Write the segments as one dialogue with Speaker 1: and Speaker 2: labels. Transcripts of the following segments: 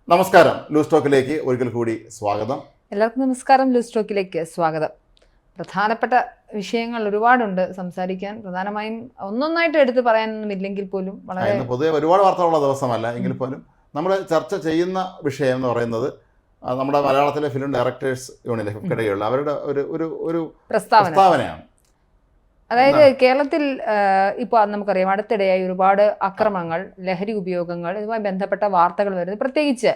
Speaker 1: നമസ്കാരം. ലൂസ് ടോക്കിലേക്ക് ഒരിക്കൽ കൂടി സ്വാഗതം.
Speaker 2: എല്ലാവർക്കും നമസ്കാരം. ലൂസ് ടോക്കിലേക്ക് സ്വാഗതം. പ്രധാനപ്പെട്ട വിഷയങ്ങൾ ഒരുപാടുണ്ട് സംസാരിക്കാൻ. പ്രധാനമായും ഒന്നൊന്നായിട്ട് എടുത്ത് പറയാനൊന്നും ഇല്ലെങ്കിൽ പോലും വളരെ
Speaker 1: പൊതുവെ ഒരുപാട് വാർത്തകളുള്ള ദിവസമല്ല എങ്കിൽ പോലും നമ്മൾ ചർച്ച ചെയ്യുന്ന വിഷയം എന്ന് പറയുന്നത് നമ്മുടെ മലയാളത്തിലെ ഫിലിം ഡയറക്ടേഴ്സ് യൂണിയൻ FFKയുടെ അവരുടെ ഒരു പ്രസ്താവനയാണ്.
Speaker 2: അതായത് കേരളത്തിൽ ഇപ്പോൾ നമുക്കറിയാം അടുത്തിടെയായി ഒരുപാട് അക്രമങ്ങൾ, ലഹരി ഉപയോഗങ്ങൾ, ഇതുമായി ബന്ധപ്പെട്ട വാർത്തകൾ വരുന്നത്. പ്രത്യേകിച്ച്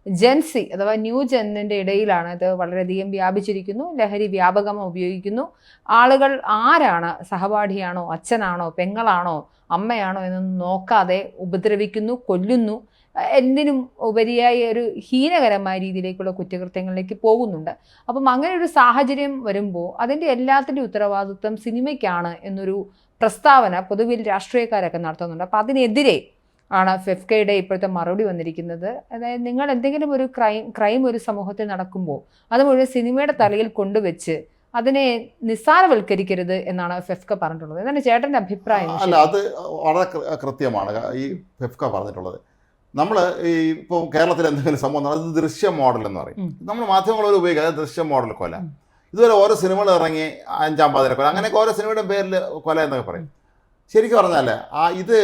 Speaker 2: ജെൻസി അഥവാ ന്യൂ ജെന്നിൻ്റെ ഇടയിലാണ് ഇത് വളരെയധികം വ്യാപിച്ചിരിക്കുന്നു. ലഹരി വ്യാപകമായി ഉപയോഗിക്കുന്നു. ആളുകൾ ആരാണ്, സഹപാഠിയാണോ, അച്ഛനാണോ, പെങ്ങളാണോ, അമ്മയാണോ എന്നൊന്നും നോക്കാതെ ഉപദ്രവിക്കുന്നു, കൊല്ലുന്നു. എന്തിനും ഉപരിയായി ഒരു ഹീനകരമായ രീതിയിലേക്കുള്ള കുറ്റകൃത്യങ്ങളിലേക്ക് പോകുന്നുണ്ട്. അപ്പം അങ്ങനെ ഒരു സാഹചര്യം വരുമ്പോൾ അതിൻ്റെ എല്ലാത്തിൻ്റെ ഉത്തരവാദിത്വം സിനിമയ്ക്കാണ് എന്നൊരു പ്രസ്താവന പൊതുവിൽ രാഷ്ട്രീയക്കാരൊക്കെ നടത്തുന്നുണ്ട്. അപ്പം അതിനെതിരെ ആണ് FFKയുടെ ഇപ്പോഴത്തെ മറുപടി വന്നിരിക്കുന്നത്. അതായത് നിങ്ങൾ എന്തെങ്കിലും ഒരു ക്രൈം ഒരു സമൂഹത്തിൽ നടക്കുമ്പോൾ അത് മുഴുവൻ സിനിമയുടെ തലയിൽ കൊണ്ടുവച്ച് അതിനെ നിസ്സാരവൽക്കരിക്കരുത് എന്നാണ് FFK പറഞ്ഞിട്ടുള്ളത്. എന്താണ് ചേട്ടൻ്റെ അഭിപ്രായം?
Speaker 1: അല്ല, അത് വളരെ കൃത്യമാണ് ഈ FFK പറഞ്ഞിട്ടുള്ളത്. നമ്മൾ ഈ ഇപ്പോൾ കേരളത്തിൽ എന്തെങ്കിലും സംഭവം അത് ദൃശ്യ മോഡൽ എന്ന് പറയും. നമ്മൾ മാധ്യമങ്ങൾ ഉപയോഗിക്കുക, അതായത് ദൃശ്യ മോഡൽ കൊല. ഇതുവരെ ഓരോ സിനിമകൾ ഇറങ്ങി 5-ാം പാതിര കൊല, അങ്ങനെയൊക്കെ ഓരോ സിനിമയുടെ പേരിൽ കൊല എന്നൊക്കെ പറയും. ശരിക്കും പറഞ്ഞാൽ ഇത്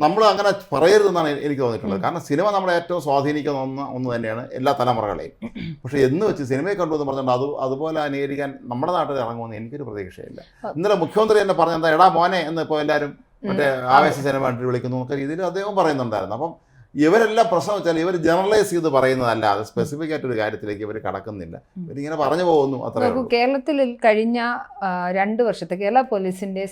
Speaker 1: നമ്മൾ അങ്ങനെ പറയരുതെന്നാണ് എനിക്ക് തോന്നിയിട്ടുള്ളത്. കാരണം സിനിമ നമ്മളെ ഏറ്റവും സ്വാധീനിക്കുന്ന ഒന്ന് തന്നെയാണ് എല്ലാ തലമുറകളെയും. പക്ഷേ എന്ന് വെച്ച് സിനിമയെ കണ്ടുവെന്ന് പറഞ്ഞുകൊണ്ട് അതുപോലെ അനുകരിക്കാൻ നമ്മുടെ നാട്ടിൽ ഇറങ്ങുമെന്ന് എനിക്കൊരു പ്രതീക്ഷയില്ല. ഇന്നലെ മുഖ്യമന്ത്രി തന്നെ പറഞ്ഞെന്താ, എടാ മോനെ എന്ന് ഇപ്പോൾ എല്ലാവരും മറ്റേ ആവേശ സിനിമ കണ്ടിട്ട് വിളിക്കുന്നു എന്നൊക്കെ രീതിയിൽ അദ്ദേഹം പറയുന്നുണ്ടായിരുന്നു. അപ്പം ഇവരെല്ലാം പ്രശ്നം വെച്ചാൽ ഇവർ ജനറലൈസ് ചെയ്ത് പറയുന്നതല്ല, അത് സ്പെസിഫിക് ആയിട്ടൊരു കാര്യത്തിലേക്ക് ഇവർ കടക്കുന്നില്ല, ഇവരിങ്ങനെ പറഞ്ഞു പോകുന്നു. അത്രേ
Speaker 2: കേരളത്തിൽ കഴിഞ്ഞ 2 വർഷത്തെ കേരള പോലീസിൻ്റെ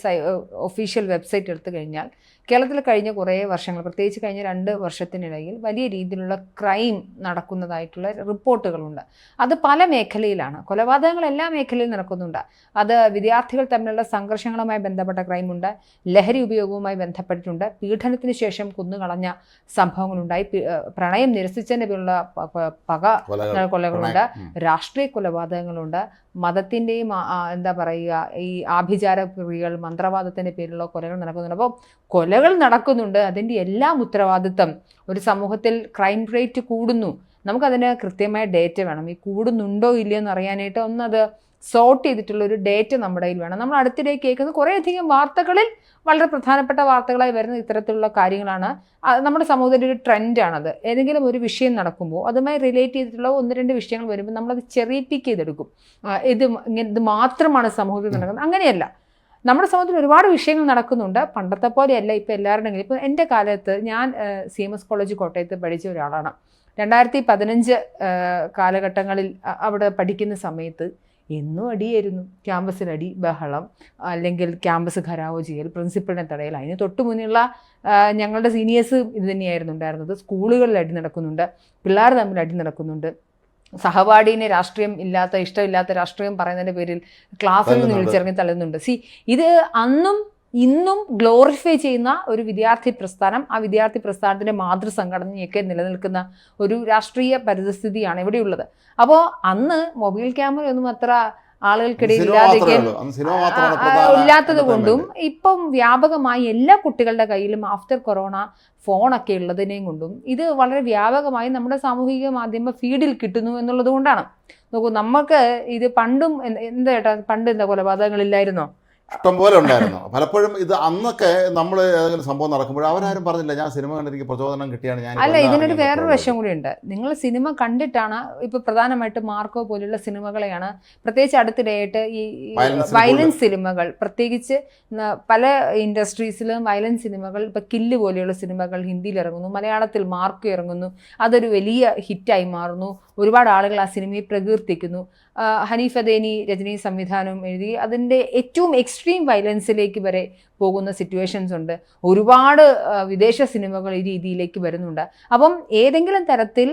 Speaker 2: ഒഫീഷ്യൽ വെബ്സൈറ്റ് എടുത്തു കഴിഞ്ഞാൽ കേരളത്തിൽ കഴിഞ്ഞ കുറേ വർഷങ്ങൾ, പ്രത്യേകിച്ച് കഴിഞ്ഞ 2 വർഷത്തിനിടയിൽ വലിയ രീതിയിലുള്ള ക്രൈം നടക്കുന്നതായിട്ടുള്ള റിപ്പോർട്ടുകളുണ്ട്. അത് പല മേഖലയിലാണ്. കൊലപാതകങ്ങൾ എല്ലാ മേഖലയിൽ നടക്കുന്നുണ്ട്. അത് വിദ്യാർത്ഥികൾ തമ്മിലുള്ള സംഘർഷങ്ങളുമായി ബന്ധപ്പെട്ട ക്രൈമുണ്ട്, ലഹരി ഉപയോഗവുമായി ബന്ധപ്പെട്ടിട്ടുണ്ട്, പീഡനത്തിന് ശേഷം കൊന്നുകളഞ്ഞ സംഭവങ്ങളുണ്ടായി, പ്രണയം നിരസിച്ചതിൻ്റെ പേരിലുള്ള കൊലകളുണ്ട്, രാഷ്ട്രീയ കൊലപാതകങ്ങളുണ്ട്, മതത്തിൻ്റെയും എന്താ പറയുക ഈ ആഭിചാര ക്രിയകൾ, മന്ത്രവാദത്തിൻ്റെ പേരിലുള്ള കൊലകൾ നടക്കുന്നുണ്ട്. അപ്പോൾ കൊലകൾ നടക്കുന്നുണ്ട്. അതിൻ്റെ എല്ലാം ഉത്തരവാദിത്തം ഒരു സമൂഹത്തിൽ ക്രൈം റേറ്റ് കൂടുന്നു. നമുക്കതിന് കൃത്യമായ ഡേറ്റ വേണം. ഈ കൂടുന്നുണ്ടോ ഇല്ലയോ എന്ന് അറിയാനായിട്ട് ഒന്നത് സോർട്ട് ചെയ്തിട്ടുള്ളൊരു ഡേറ്റ നമ്മുടെ കയ്യിൽ വേണം. നമ്മൾ അടുത്തിടെ കേൾക്കുന്ന കുറേയധികം വാർത്തകളിൽ വളരെ പ്രധാനപ്പെട്ട വാർത്തകളായി വരുന്ന ഇത്തരത്തിലുള്ള കാര്യങ്ങളാണ്. നമ്മുടെ സമൂഹത്തിൻ്റെ ഒരു ട്രെൻഡാണത്. ഏതെങ്കിലും ഒരു വിഷയം നടക്കുമ്പോൾ അതുമായി റിലേറ്റ് ചെയ്തിട്ടുള്ള 1-2 വിഷയങ്ങൾ വരുമ്പോൾ നമ്മളത് ചെറിയ പിക്ക് ചെയ്തെടുക്കും. ഇത് മാത്രമാണ് സമൂഹത്തിൽ നടക്കുന്നത്. അങ്ങനെയല്ല, നമ്മുടെ സമൂഹത്തിൽ ഒരുപാട് വിഷയങ്ങൾ നടക്കുന്നുണ്ട്. പണ്ടത്തെ പോലെയല്ല ഇപ്പോൾ എല്ലാവരുടെങ്കിലും. ഇപ്പോൾ എൻ്റെ കാലത്ത് ഞാൻ CMS കോളേജ് കോട്ടയത്ത് പഠിച്ച ഒരാളാണ്. 2015 കാലഘട്ടങ്ങളിൽ അവിടെ പഠിക്കുന്ന സമയത്ത് എന്നും അടിയായിരുന്നു. ക്യാമ്പസിലടി, ബഹളം, അല്ലെങ്കിൽ ക്യാമ്പസ് ഖരാവോ ചെയ്യൽ, പ്രിൻസിപ്പളിനെ തടയൽ. അതിന് തൊട്ട് മുന്നിലുള്ള ഞങ്ങളുടെ സീനിയേഴ്സ് ഇത് തന്നെയായിരുന്നു ഉണ്ടായിരുന്നത്. സ്കൂളുകളിൽ അടി നടക്കുന്നുണ്ട്, പിള്ളേർ തമ്മിൽ അടി നടക്കുന്നുണ്ട്, സഹപാഠിനെ രാഷ്ട്രീയം ഇല്ലാത്ത, ഇഷ്ടമില്ലാത്ത രാഷ്ട്രീയം പറയുന്നതിൻ്റെ പേരിൽ ക്ലാസ്സിൽ നിന്ന് വിളിച്ചിറങ്ങി തള്ളുന്നുണ്ട്. ഇത് അന്നും ഇന്നും ഗ്ലോറിഫൈ ചെയ്യുന്ന ഒരു വിദ്യാർത്ഥി പ്രസ്ഥാനം, ആ വിദ്യാർത്ഥി പ്രസ്ഥാനത്തിൻ്റെ മാതൃസംഘടനയൊക്കെ നിലനിൽക്കുന്ന ഒരു രാഷ്ട്രീയ പരിതസ്ഥിതിയാണ് ഇവിടെയുള്ളത്. അപ്പോൾ അന്ന് മൊബൈൽ ക്യാമറയൊന്നും അത്ര ആളുകൾക്കിടയിൽ ഇല്ലാത്തത് കൊണ്ടും ഇപ്പം വ്യാപകമായി എല്ലാ കുട്ടികളുടെ കയ്യിലും ആഫ്റ്റർ കൊറോണ ഫോണൊക്കെ ഉള്ളതിനെയും കൊണ്ടും ഇത് വളരെ വ്യാപകമായി നമ്മുടെ സാമൂഹിക മാധ്യമ ഫീഡിൽ കിട്ടുന്നു എന്നുള്ളത് കൊണ്ടാണ്. നോക്കൂ, നമുക്ക് ഇത് പണ്ടും എന്താ ചേട്ടാ, പണ്ട് എന്താ കൊലപാതകങ്ങളില്ലായിരുന്നോ?
Speaker 1: ഇഷ്ടം പോലെ ഉണ്ടായിരുന്നു. പലപ്പോഴും ഇത് അന്നൊക്കെ നമ്മൾ ഏതെങ്കിലും സംഭവം നടക്കുമ്പോൾ അവരാരും പറഞ്ഞില്ല ഞാൻ സിനിമ കണ്ടിരിക്കും പ്രചോദനം കിട്ടിയാണ് ഞാൻ.
Speaker 2: അല്ല, ഇതിനൊരു വേറൊരു വശം കൂടി ഉണ്ട്. നിങ്ങൾ സിനിമ കണ്ടിട്ടാണ് ഇപ്പോൾ പ്രധാനമായിട്ട് മാർക്കോ പോലുള്ള സിനിമകളെയാണ്, പ്രത്യേകിച്ച് അടുത്തിടെയായിട്ട് ഈ വയലൻസ് സിനിമകൾ, പ്രത്യേകിച്ച് പല ഇൻഡസ്ട്രീസിലും വയലൻസ് സിനിമകൾ, ഇപ്പോൾ കില്ല് പോലെയുള്ള സിനിമകൾ ഹിന്ദിയിൽ ഇറങ്ങുന്നു, മലയാളത്തിൽ മാർക്കോ ഇറങ്ങുന്നു, അതൊരു വലിയ ഹിറ്റായി മാറുന്നു. ഒരുപാട് ആളുകൾ ആ സിനിമയെ പ്രകീർത്തിക്കുന്നു. ഹനീഫ് അദേനി രജനി സംവിധാനം എഴുതി അതിൻ്റെ ഏറ്റവും എക്സ്ട്രീം വയലൻസിലേക്ക് വരെ പോകുന്ന സിറ്റുവേഷൻസ് ഉണ്ട്. ഒരുപാട് വിദേശ സിനിമകൾ ഈ രീതിയിലേക്ക് വരുന്നുണ്ട്. അപ്പം ഏതെങ്കിലും തരത്തിൽ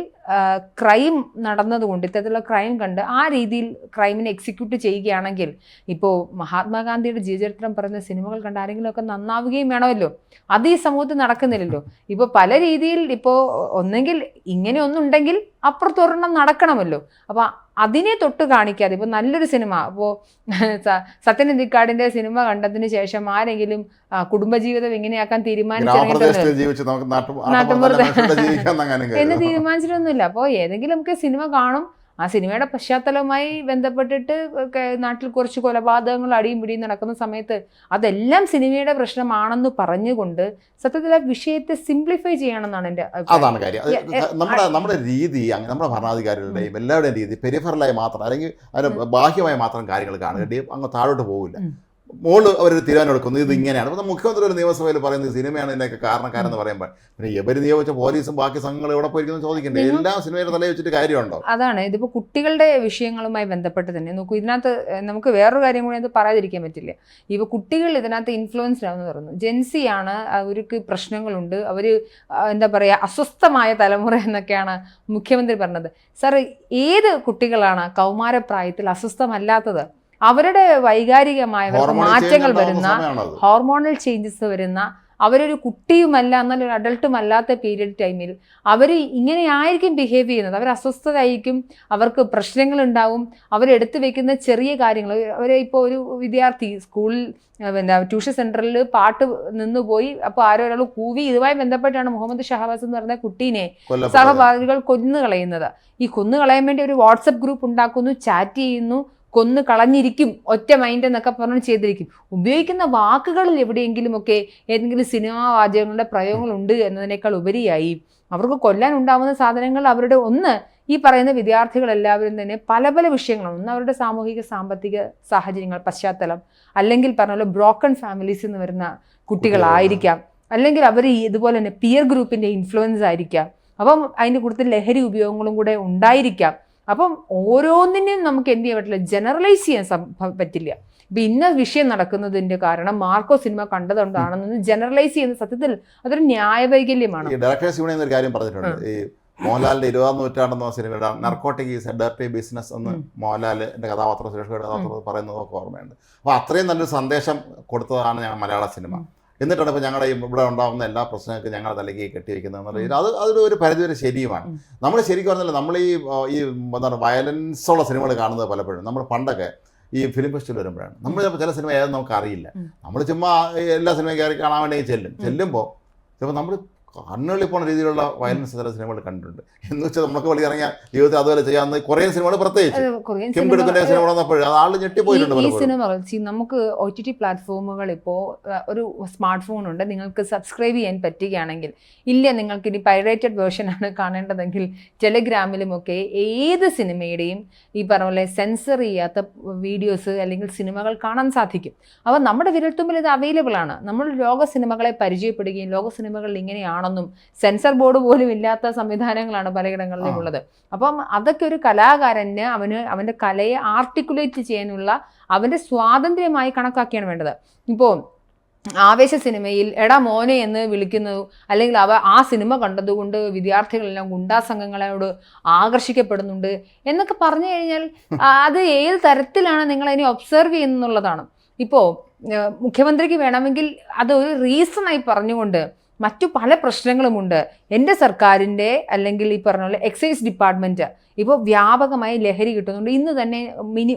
Speaker 2: ക്രൈം നടന്നതുകൊണ്ട്, ഇത്തരത്തിലുള്ള ക്രൈം കണ്ട് ആ രീതിയിൽ ക്രൈമിനെ എക്സിക്യൂട്ട് ചെയ്യുകയാണെങ്കിൽ, ഇപ്പോൾ മഹാത്മാഗാന്ധിയുടെ ജീവചരിത്രം പറയുന്ന സിനിമകൾ കണ്ട് ആരെങ്കിലുമൊക്കെ നന്നാവുകയും വേണമല്ലോ. അത് ഈ സമൂഹത്തിൽ നടക്കുന്നില്ലല്ലോ. ഇപ്പോൾ പല രീതിയിൽ ഇപ്പോൾ ഒന്നെങ്കിൽ ഇങ്ങനെ ഒന്നുണ്ടെങ്കിൽ അപ്പുറത്തൊരെണ്ണം നടക്കണമല്ലോ. അപ്പോൾ അതിനെ തൊട്ട് കാണിക്കാതെ ഇപ്പോൾ നല്ലൊരു സിനിമ ഇപ്പോൾ സത്യൻ അന്തിക്കാടിന്റെ സിനിമ കണ്ടതിന് ശേഷം ആരെങ്കിലും കുടുംബജീവിതം എങ്ങനെയാക്കാൻ എന്ന് തീരുമാനിച്ചിട്ടൊന്നുമില്ല. അപ്പോൾ ഏതെങ്കിലും ഒക്കെ സിനിമ കാണും, ആ സിനിമയുടെ പശ്ചാത്തലവുമായി ബന്ധപ്പെട്ടിട്ട് നാട്ടിൽ കുറച്ച് കൊലപാതകങ്ങൾ അടിയും പിടിയും നടക്കുന്ന സമയത്ത് അതെല്ലാം സിനിമയുടെ പ്രശ്നമാണെന്ന് പറഞ്ഞുകൊണ്ട് സത്യത്തിൽ ആ വിഷയത്തെ സിംപ്ലിഫൈ ചെയ്യണമെന്നാണ് എൻ്റെ
Speaker 1: അതാണ് കാര്യം. നമ്മുടെ രീതി, നമ്മുടെ ഭരണാധികാരികളുടെയും എല്ലാവരുടെയും രീതി പെരിഫറലായി മാത്രം അല്ലെങ്കിൽ അതിന് ബാഹ്യമായി മാത്രം കാര്യങ്ങൾ കാണുകയും അങ്ങ് താഴോട്ട് പോകില്ല. മോള് അവരൊരു തീരുമാനം എടുക്കുന്നു, ഇത് ഇങ്ങനെയാണ്. അപ്പോൾ മുഖ്യമന്ത്രി ഒരു നിയമസഭയിൽ പറയുന്നത് സിനിമയാണ് ഇതിനൊക്കെ കാരണക്കാരെന്ന് പറയുമ്പോൾ പിന്നെ ഇവര് നിയോഗിച്ച പോലീസും ബാക്കി സംഘങ്ങൾ എവിടെ പോയിരിക്കുന്നു ചോദിക്കണ്ടേ? എല്ലാം സിനിമയുടെ തലയിൽ വെച്ചിട്ട് കാര്യമുണ്ടോ? അതാണ്
Speaker 2: ഇതിപ്പോൾ കുട്ടികളുടെ വിഷയങ്ങളുമായി ബന്ധപ്പെട്ട് തന്നെ നോക്കൂ. ഇതിനകത്ത് നമുക്ക് വേറൊരു കാര്യം കൂടി അത് പറയാതിരിക്കാൻ പറ്റില്ല. ഇപ്പോൾ കുട്ടികൾ ഇതിനകത്ത് ഇൻഫ്ലുവൻസ്ഡ് ആണെന്ന് പറഞ്ഞു. ജെൻസിയാണ്, അവർക്ക് പ്രശ്നങ്ങളുണ്ട്, അവർ എന്താ പറയുക അസ്വസ്ഥമായ തലമുറ എന്നൊക്കെയാണ് മുഖ്യമന്ത്രി പറഞ്ഞത്. സാർ, ഏത് കുട്ടികളാണ് കൗമാരപ്രായത്തിൽ അസ്വസ്ഥമല്ലാത്തത്? അവരുടെ വൈകാരികമായ മാറ്റങ്ങൾ വരുന്ന, ഹോർമോണൽ ചേഞ്ചസ് വരുന്ന, അവരൊരു കുട്ടിയുമല്ല എന്നാൽ ഒരു അഡൾട്ടും അല്ലാത്ത പീരിയഡ് ടൈമിൽ അവർ ഇങ്ങനെ ആയിരിക്കും ബിഹേവ് ചെയ്യുന്നത്. അവർ അസ്വസ്ഥരായിരിക്കും, അവർക്ക് പ്രശ്നങ്ങളുണ്ടാവും, അവരെടുത്ത് വെക്കുന്ന ചെറിയ കാര്യങ്ങൾ. അവർ ഇപ്പോൾ ഒരു വിദ്യാർത്ഥി സ്കൂളിൽ ട്യൂഷൻ സെൻറ്ററിൽ പാട്ട് നിന്നുപോയി, അപ്പോൾ ആരോ ഒരാൾ കൂവി. ഇതുമായി ബന്ധപ്പെട്ടാണ് മുഹമ്മദ് ഷഹബാസ് എന്ന് പറഞ്ഞ കുട്ടീനെ സഹപാഠികൾ കൊന്നുകളയുന്നത്. ഈ കൊന്നുകളയാൻ വേണ്ടി ഒരു വാട്സപ്പ് ഗ്രൂപ്പ് ഉണ്ടാക്കുന്നു, ചാറ്റ് ചെയ്യുന്നു, കൊന്നു കളഞ്ഞിരിക്കും, ഒറ്റ മൈൻഡ് എന്നൊക്കെ പറഞ്ഞ് ചെയ്തിരിക്കും. ഉപയോഗിക്കുന്ന വാക്കുകളിൽ എവിടെയെങ്കിലുമൊക്കെ ഏതെങ്കിലും സിനിമാ വാചകങ്ങളുടെ പ്രയോഗങ്ങളുണ്ട് എന്നതിനേക്കാൾ ഉപരിയായി അവർക്ക് കൊല്ലാൻ ഉണ്ടാവുന്ന സാധനങ്ങൾ അവരുടെ ഈ പറയുന്ന വിദ്യാർത്ഥികളെല്ലാവരും തന്നെ പല പല വിഷയങ്ങളും, ഒന്ന് അവരുടെ സാമൂഹിക സാമ്പത്തിക സാഹചര്യങ്ങൾ, പശ്ചാത്തലം, അല്ലെങ്കിൽ പറഞ്ഞ പോലെ ബ്രോക്കൺ ഫാമിലീസിൽ നിന്ന് വരുന്ന കുട്ടികളായിരിക്കാം, അല്ലെങ്കിൽ അവർ ഇതുപോലെ തന്നെ പിയർ ഗ്രൂപ്പിൻ്റെ ഇൻഫ്ലുവൻസ് ആയിരിക്കാം. അപ്പം അതിൻ്റെ കൂടുതൽ ലഹരി ഉപയോഗങ്ങളും കൂടെ ഉണ്ടായിരിക്കാം. അപ്പം ഓരോന്നിനെയും നമുക്ക് എന്ത് ചെയ്യാൻ പറ്റില്ല, ജനറലൈസ് ചെയ്യാൻ പറ്റില്ല. ഇപ്പം ഇന്ന വിഷയം നടക്കുന്നതിൻ്റെ കാരണം മാർക്കോ സിനിമ കണ്ടതുകൊണ്ടാണെന്ന് ജനറലൈസ് ചെയ്യുന്ന സത്യത്തിൽ അതൊരു ന്യായവൈകല്യമാണ്.
Speaker 1: ഡയറക്ടേഴ്സ് യൂണിയൻ ഒരു കാര്യം പറഞ്ഞിട്ടുണ്ട്. ഈ മോഹൻലാലിന്റെ 20ാം നൂറ്റാണ്ടെന്ന സിനിമയുടെ narcotic is A dirty business എന്ന് മോഹൻലാലിന്റെ കഥാപാത്രം, സുരേഷ് കഥാപാത്രം പറയുന്നതൊക്കെ ഓർമ്മയുണ്ട്. അപ്പോൾ അത്രയും നല്ലൊരു സന്ദേശം കൊടുത്തതാണ് ഞങ്ങൾ മലയാള സിനിമ. എന്നിട്ടാണ് ഇപ്പോൾ ഞങ്ങളുടെ ഇവിടെ ഉണ്ടാകുന്ന എല്ലാ പ്രശ്നങ്ങൾക്കും ഞങ്ങളുടെ തലയ്ക്ക് കെട്ടിവെക്കുന്നത് എന്ന് പറയുന്നത്. അതൊരു പരിധിവരെ ശരിയുമാണ്. നമ്മൾ ശരിക്കും പറഞ്ഞാൽ നമ്മൾ ഈ എന്താണ് വയലൻസുള്ള സിനിമകൾ കാണുന്നത് പലപ്പോഴും നമ്മൾ പണ്ടൊക്കെ ഈ ഫിലിം ഫെസ്റ്റിവൽ വരുമ്പോഴാണ്. നമ്മൾ ചില സിനിമ ഏതെന്ന് നമുക്ക് അറിയില്ല. നമ്മൾ ചുമ്മാ എല്ലാ സിനിമയും കയറി കാണാൻ വേണ്ടി ചെല്ലുമ്പോൾ ചിലപ്പോൾ നമ്മൾ കണ്ണുള്ളി പോണ രീതിയിലുള്ള വയലൻസ് ചില സിനിമകൾ കണ്ടിട്ടുണ്ട്. എന്ന് വെച്ചാൽ നമുക്ക് വെളിയിറങ്ങിയ ജീവിതത്തിൽ അതുപോലെ ചെയ്യാവുന്ന കൊറിയൻ സിനിമകൾ, പ്രത്യേകിച്ച് സിനിമ വന്നപ്പോൾ അത് ആൾ ഞെട്ടിപ്പോയിട്ടുണ്ട്.
Speaker 2: ഈ സിനിമകൾ നമുക്ക് OTT പ്ലാറ്റ്ഫോമുകൾ ഇപ്പോൾ ഒരു സ്മാർട്ട് ഫോൺ ഉണ്ട്, നിങ്ങൾക്ക് സബ്സ്ക്രൈബ് ചെയ്യാൻ പറ്റുകയാണെങ്കിൽ, ഇല്ല നിങ്ങൾക്ക് ഇനി പൈറേറ്റഡ് വേർഷനാണ് കാണേണ്ടതെങ്കിൽ ടെലിഗ്രാമിലുമൊക്കെ ഏത് സിനിമയുടെയും ഈ പറഞ്ഞ പോലെ സെൻസർ ചെയ്യാത്ത വീഡിയോസ് അല്ലെങ്കിൽ സിനിമകൾ കാണാൻ സാധിക്കും. അപ്പോൾ നമ്മുടെ വിരൽത്തുമ്പിൽ ഇത് അവൈലബിൾ ആണ്. നമ്മൾ ലോക സിനിമകളെ പരിചയപ്പെടുകയും ലോക സിനിമകളിൽ ഇങ്ങനെയാണെന്നും സെൻസർ ബോർഡ് പോലും ഇല്ലാത്ത സംവിധാനങ്ങളാണ് പലയിടങ്ങളിലും ഉള്ളത്. അപ്പം അതൊക്കെ ഒരു കലാകാരന് അവൻ്റെ കലയെ ആർട്ടിക്കുലേറ്റ് ചെയ്യാനുള്ള അവൻ്റെ സ്വാതന്ത്ര്യമായി കണക്കാക്കിയാണ് വേണ്ടത്. ഇപ്പോൾ ആവേശ സിനിമയിൽ എടാ മോനെ എന്ന് വിളിക്കുന്നു, അല്ലെങ്കിൽ ആ സിനിമ കണ്ടതുകൊണ്ട് വിദ്യാർത്ഥികളെല്ലാം ഗുണ്ടാ സംഘങ്ങളോട് ആകർഷിക്കപ്പെടുന്നുണ്ട് എന്നൊക്കെ പറഞ്ഞു കഴിഞ്ഞാൽ അത് ഏത് തരത്തിലാണ് നിങ്ങളതിനെ ഒബ്സർവ് ചെയ്യുന്നുള്ളതാണ്. ഇപ്പോൾ മുഖ്യമന്ത്രിക്ക് വേണമെങ്കിൽ അത് ഒരു റീസണായി പറഞ്ഞുകൊണ്ട് മറ്റു പല പ്രശ്നങ്ങളുമുണ്ട്. എൻ്റെ സർക്കാരിൻ്റെ അല്ലെങ്കിൽ ഈ പറഞ്ഞ പോലെ എക്സൈസ് ഡിപ്പാർട്ട്മെൻറ്റ് ഇപ്പോൾ വ്യാപകമായി ലഹരി കിട്ടുന്നുണ്ട്. ഇന്ന് തന്നെ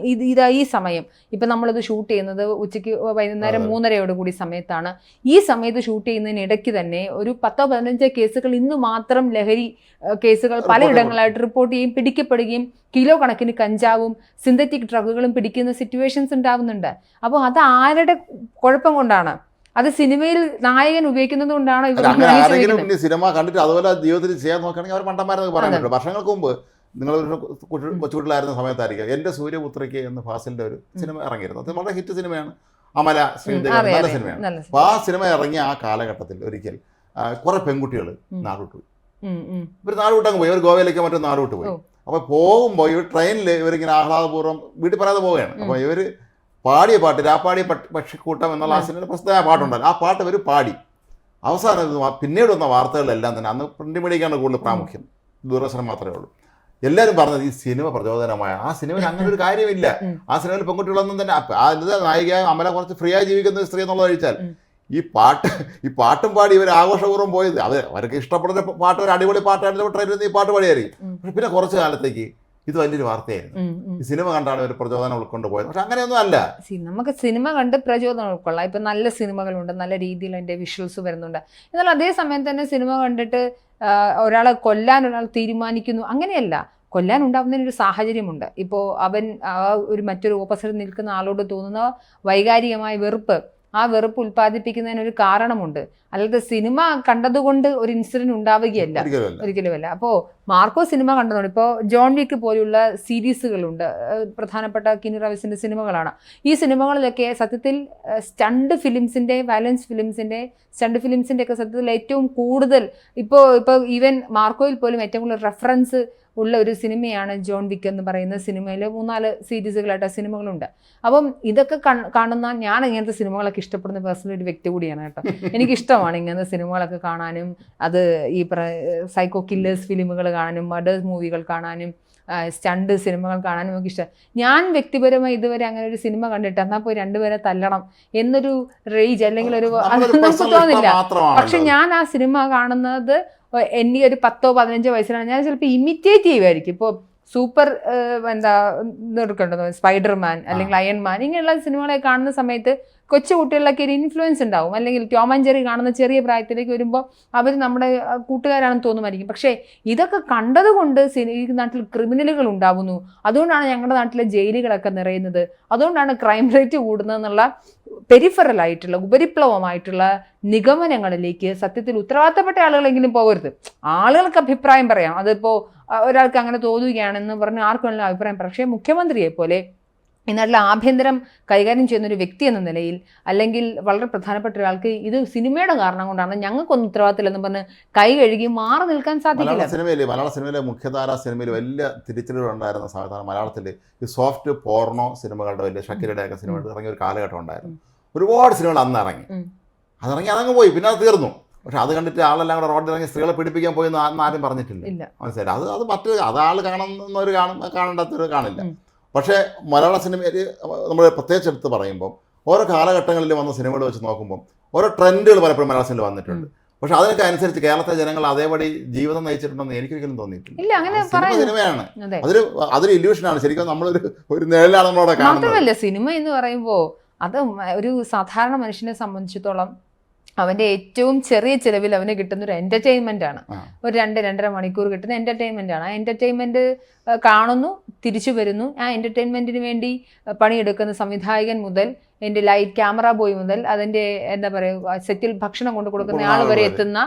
Speaker 2: ഈ സമയം ഇപ്പം നമ്മളിത് ഷൂട്ട് ചെയ്യുന്നത് ഉച്ചയ്ക്ക് വൈകുന്നേരം 3:30 കൂടി സമയത്താണ്. ഈ സമയത്ത് ഷൂട്ട് ചെയ്യുന്നതിനിടയ്ക്ക് തന്നെ ഒരു 10-15 കേസുകൾ ഇന്ന് മാത്രം ലഹരി കേസുകൾ പലയിടങ്ങളായിട്ട് റിപ്പോർട്ട് ചെയ്യും, പിടിക്കപ്പെടുകയും കിലോ കണക്കിന് കഞ്ചാവും സിന്തറ്റിക് ഡ്രഗുകളും പിടിക്കുന്ന സിറ്റുവേഷൻസ് ഉണ്ടാവുന്നുണ്ട്. അപ്പോൾ അത് ആരുടെ കുഴപ്പം കൊണ്ടാണ്? അത് സിനിമയിൽ നായകൻ ഉപയോഗിക്കുന്നത് കൊണ്ടാണ്.
Speaker 1: സിനിമ കണ്ടിട്ട് അതുപോലെ ജീവിതത്തിൽ ചെയ്യാൻ നോക്കുകയാണെങ്കിൽ അവർ മണ്ടന്മാരെന്ന് പറയാൻ പറ്റും. വർഷങ്ങൾക്ക് മുമ്പ് നിങ്ങളൊരു കൊച്ചുകുട്ടിലായിരുന്ന സമയത്തായിരിക്കും എൻ്റെ സൂര്യപുത്രിക്ക് എന്ന് ഫാസിലിൻ്റെ ഒരു സിനിമ ഇറങ്ങിയിരുന്നു. അത് വളരെ ഹിറ്റ് സിനിമയാണ്, അമല ശ്രീദേവി, നല്ല സിനിമയാണ്. അപ്പോൾ ആ സിനിമ ഇറങ്ങിയ ആ കാലഘട്ടത്തിൽ ഒരിക്കൽ കുറെ പെൺകുട്ടികൾ നാടുവിട്ട് പോയി. ഇവർ നാടുവിട്ടങ്ങ് പോയി, അവർ ഗോവയിലേക്ക് മറ്റൊരു നാടുവിട്ട് പോയി. അപ്പോൾ പോകുമ്പോൾ ഇവർ ട്രെയിനിൽ ഇവരിങ്ങനെ ആഹ്ലാദപൂർവ്വം വീട്ടിൽ പറയാതെ പോവുകയാണ്. അപ്പോൾ ഇവർ പാടിയ പാട്ട് രാപ്പാടി പക്ഷിക്കൂട്ടം എന്നുള്ള ആ സിനിമയിൽ പ്രസിദ്ധമായ പാട്ടുണ്ടല്ലോ, ആ പാട്ട് ഇവർ പാടി. അവസാനം പിന്നീട് വന്ന വാർത്തകളിലെല്ലാം തന്നെ അന്ന് പ്രിന്റ് മീഡിയക്കാണ് കൂടുതൽ പ്രാമുഖ്യം, ദൂരദർശനം മാത്രമേ ഉള്ളൂ. എല്ലാവരും പറഞ്ഞത് ഈ സിനിമ പ്രചോദനമായ, ആ സിനിമയിൽ അങ്ങനെ ഒരു കാര്യമില്ല. ആ സിനിമയിൽ പെൺകുട്ടികളൊന്നും തന്നെ നായിക അമല കുറച്ച് ഫ്രീ ആയി ജീവിക്കുന്ന സ്ത്രീ എന്നുള്ളത് കഴിച്ചാൽ ഈ പാട്ടും പാടി ഇവർ ആഘോഷപൂർവ്വം പോയത് അവർക്ക് ഇഷ്ടപ്പെടുന്ന പാട്ട്, ഒരു അടിപൊളി പാട്ടാണ് ട്രെയിനിൽ ഈ പാട്ട് പാടിയായിരിക്കും. പിന്നെ കുറച്ച് കാലത്തേക്ക് ഇത് വലിയൊരു വാർത്തയായിരുന്നു. ഈ സിനിമ കണ്ടാണ് ഒരു പ്രചോദനം ഉൾക്കൊണ്ട് പോയത്. പക്ഷെ അങ്ങനെയൊന്നും അല്ല.
Speaker 2: നമുക്ക് സിനിമ കണ്ട് പ്രചോദനം ഉൾക്കൊള്ളാം. ഇപ്പം നല്ല സിനിമകളുണ്ട്, നല്ല രീതിയിൽ അതിൻ്റെ വിഷ്വൽസ് വരുന്നുണ്ട്. എന്നാൽ അതേ സമയം തന്നെ സിനിമ കണ്ടിട്ട് ഒരാളെ കൊല്ലാൻ ഒരാൾ തീരുമാനിക്കുന്നു, അങ്ങനെയല്ല. കൊല്ലാൻ ഉണ്ടാകുന്നതിനൊരു സാഹചര്യമുണ്ട്. ഇപ്പോൾ അവൻ ഒരു മറ്റൊരു ഓപ്പോസിറ്റ് നിൽക്കുന്ന ആളോട് തോന്നുന്ന വൈകാരികമായ വെറുപ്പ്, ആ വെറുപ്പ് ഉൽപ്പാദിപ്പിക്കുന്നതിനൊരു കാരണമുണ്ട്. അല്ലാതെ സിനിമ കണ്ടതുകൊണ്ട് ഒരു ഇൻസിഡന്റ് ഉണ്ടാവുകയല്ല, ഒരിക്കലുമല്ല. അപ്പോൾ മാർക്കോ സിനിമ കണ്ടതുകൊണ്ട്, ഇപ്പോൾ ജോൺ വിക്ക് പോലുള്ള സീരീസുകളുണ്ട്, പ്രധാനപ്പെട്ട കിനു റവീസിന്റെ സിനിമകളാണ്. ഈ സിനിമകളിലൊക്കെ സത്യത്തിൽ സ്റ്റണ്ട് ഫിലിംസിന്റെ, വയലൻസ് ഫിലിംസിന്റെ, സ്റ്റണ്ട് ഫിലിംസിന്റെ ഒക്കെ സത്യത്തിൽ ഏറ്റവും കൂടുതൽ ഇപ്പോൾ ഈവൻ മാർക്കോയിൽ പോലും ഏറ്റവും കൂടുതൽ റെഫറൻസ് ഉള്ള ഒരു സിനിമയാണ് ജോൺ വിക്ക് എന്ന് പറയുന്ന സിനിമയിൽ 3-4 സീരീസുകളായിട്ട് സിനിമകളുണ്ട്. അപ്പം ഇതൊക്കെ കാണുന്ന ഞാൻ ഇങ്ങനത്തെ സിനിമകളൊക്കെ ഇഷ്ടപ്പെടുന്ന പേഴ്സണൽ ഒരു വ്യക്തി കൂടിയാണ് കേട്ടോ. എനിക്കിഷ്ടമാണ് ഇങ്ങനത്തെ സിനിമകളൊക്കെ കാണാനും, അത് ഈ സൈക്കോ കില്ലേഴ്സ് ഫിലിമുകൾ കാണാനും, മർഡേഴ്സ് മൂവികൾ കാണാനും, സ്റ്റണ്ട് സിനിമകൾ കാണാനും ഒക്കെ ഇഷ്ടം. ഞാൻ വ്യക്തിപരമായി ഇതുവരെ അങ്ങനെ ഒരു സിനിമ കണ്ടിട്ട് എന്നാൽ പോയി രണ്ടുപേരെ തല്ലണം എന്നൊരു റേജ് അല്ലെങ്കിൽ ഒരു നമുക്ക് തോന്നില്ല. പക്ഷെ ഞാൻ ആ സിനിമ കാണുന്നത് എനിക്ക് ഒരു 10-15 വയസ്സിലാണ്. ഞാൻ ചിലപ്പോൾ ഇമിറ്റേറ്റ് ചെയ്യുമായിരിക്കും. ഇപ്പോൾ സൂപ്പർ എടുക്കേണ്ടത് സ്പൈഡർമാൻ അല്ലെങ്കിൽ അയൺമാൻ, ഇങ്ങനെയുള്ള സിനിമകളെ കാണുന്ന സമയത്ത് കൊച്ചു കുട്ടികളിലൊക്കെ ഒരു ഇൻഫ്ലുവൻസ് ഉണ്ടാവും. അല്ലെങ്കിൽ ടോം ആൻഡ് ജെറി കാണുന്ന ചെറിയ പ്രായത്തിലേക്ക് വരുമ്പോൾ അവർ നമ്മുടെ കൂട്ടുകാരാണെന്ന് തോന്നുമായിരിക്കും. പക്ഷേ ഇതൊക്കെ കണ്ടതുകൊണ്ട് ഈ നാട്ടിൽ ക്രിമിനലുകൾ ഉണ്ടാവുന്നു, അതുകൊണ്ടാണ് ഞങ്ങളുടെ നാട്ടിലെ ജയിലുകളൊക്കെ നിറയുന്നത്, അതുകൊണ്ടാണ് ക്രൈം റേറ്റ് കൂടുന്നതെന്നുള്ള പെരിഫറലായിട്ടുള്ള ഉപരിപ്ലവമായിട്ടുള്ള നിഗമനങ്ങളിലേക്ക് സത്യത്തിൽ ഉത്തരവാദിത്തപ്പെട്ട ആളുകളെങ്കിലും പോകരുത്. ആളുകൾക്ക് അഭിപ്രായം പറയാം, അതിപ്പോൾ ഒരാൾക്ക് അങ്ങനെ തോന്നുകയാണെന്ന് പറഞ്ഞ് ആർക്കും നല്ല അഭിപ്രായം പറയാം. പക്ഷേ മുഖ്യമന്ത്രിയെ പോലെ ഈ നാട്ടിലെ ആഭ്യന്തരം കൈകാര്യം ചെയ്യുന്ന ഒരു വ്യക്തി എന്ന നിലയിൽ, അല്ലെങ്കിൽ വളരെ പ്രധാനപ്പെട്ട ഒരാൾക്ക് ഇത് സിനിമയുടെ കാരണം കൊണ്ടാണ്, ഞങ്ങൾക്കൊന്നും ഉത്തരവാദിത്തമില്ലെന്ന് പറഞ്ഞ് കൈ കഴുകി മാറി നിൽക്കാൻ സാധിക്കില്ല.
Speaker 1: മലയാള സിനിമയിലെ മുഖ്യധാര സിനിമയിൽ വലിയ തിരിച്ചടികൾ ഉണ്ടായിരുന്ന സമയത്താണ് മലയാളത്തിൽ ഈ സോഫ്റ്റ് പോർണോ സിനിമകളുടെ വലിയ ഷക്കീലയുടെയൊക്കെ സിനിമ ഇറങ്ങിയ ഒരു കാലഘട്ടം ഉണ്ടായിരുന്നു. ഒരുപാട് സിനിമകൾ അന്ന് ഇറങ്ങി, അതങ്ങ് പോയി, പിന്നെ അത് തീർന്നു. പക്ഷെ അത് കണ്ടിട്ട് ആളെല്ലാം കൂടെ റോഡിൽ ഇറങ്ങി സ്ത്രീകളെ പീഡിപ്പിക്കാൻ പോയി എന്ന് ആരും പറഞ്ഞിട്ടില്ല. മനസ്സിലായി? അത് മറ്റൊരു ആൾ കാണുന്നവർ കാണേണ്ടാത്തവർ കാണില്ല. പക്ഷേ മലയാള സിനിമയിൽ നമ്മൾ പ്രത്യേകിച്ച് എടുത്ത് പറയുമ്പോൾ ഓരോ കാലഘട്ടങ്ങളിൽ വന്ന സിനിമകൾ വെച്ച് നോക്കുമ്പോൾ ഓരോ ട്രെൻഡുകൾ പലപ്പോഴും മലയാള സിനിമയിൽ വന്നിട്ടുണ്ട്. പക്ഷെ അതിനൊക്കെ അനുസരിച്ച് കേരളത്തിലെ ജനങ്ങൾ അതേപടി ജീവിതം നയിച്ചിട്ടുണ്ടെന്ന് എനിക്കൊരിക്കലും തോന്നിയിട്ടില്ല. സിനിമയാണ്, അതൊരു ഇല്യൂഷനാണ്. ശരിക്കും നമ്മളൊരു നിഴലാണ് നമ്മളവിടെ കാണുന്നത്.
Speaker 2: സിനിമ എന്ന് പറയുമ്പോൾ അത് ഒരു സാധാരണ മനുഷ്യനെ സംബന്ധിച്ചിടത്തോളം അവൻ്റെ ഏറ്റവും ചെറിയ ചിലവിൽ അവന് കിട്ടുന്ന ഒരു എൻ്റർടൈൻമെൻ്റ് ആണ്. ഒരു 2-2.5 മണിക്കൂർ കിട്ടുന്ന എൻ്റർടൈൻമെൻ്റ് ആണ്. ആ എൻ്റർടൈൻമെൻറ്റ് കാണുന്നു, തിരിച്ചു വരുന്നു. ആ എൻ്റർടൈൻമെൻറ്റിന് വേണ്ടി പണിയെടുക്കുന്ന സംവിധായകൻ മുതൽ എൻ്റെ ലൈറ്റ് ക്യാമറ ബോയ് മുതൽ അതിൻ്റെ എന്താ പറയുക സെറ്റിൽ ഭക്ഷണം കൊണ്ട് കൊടുക്കുന്ന ആൾ വരെ എത്തുന്ന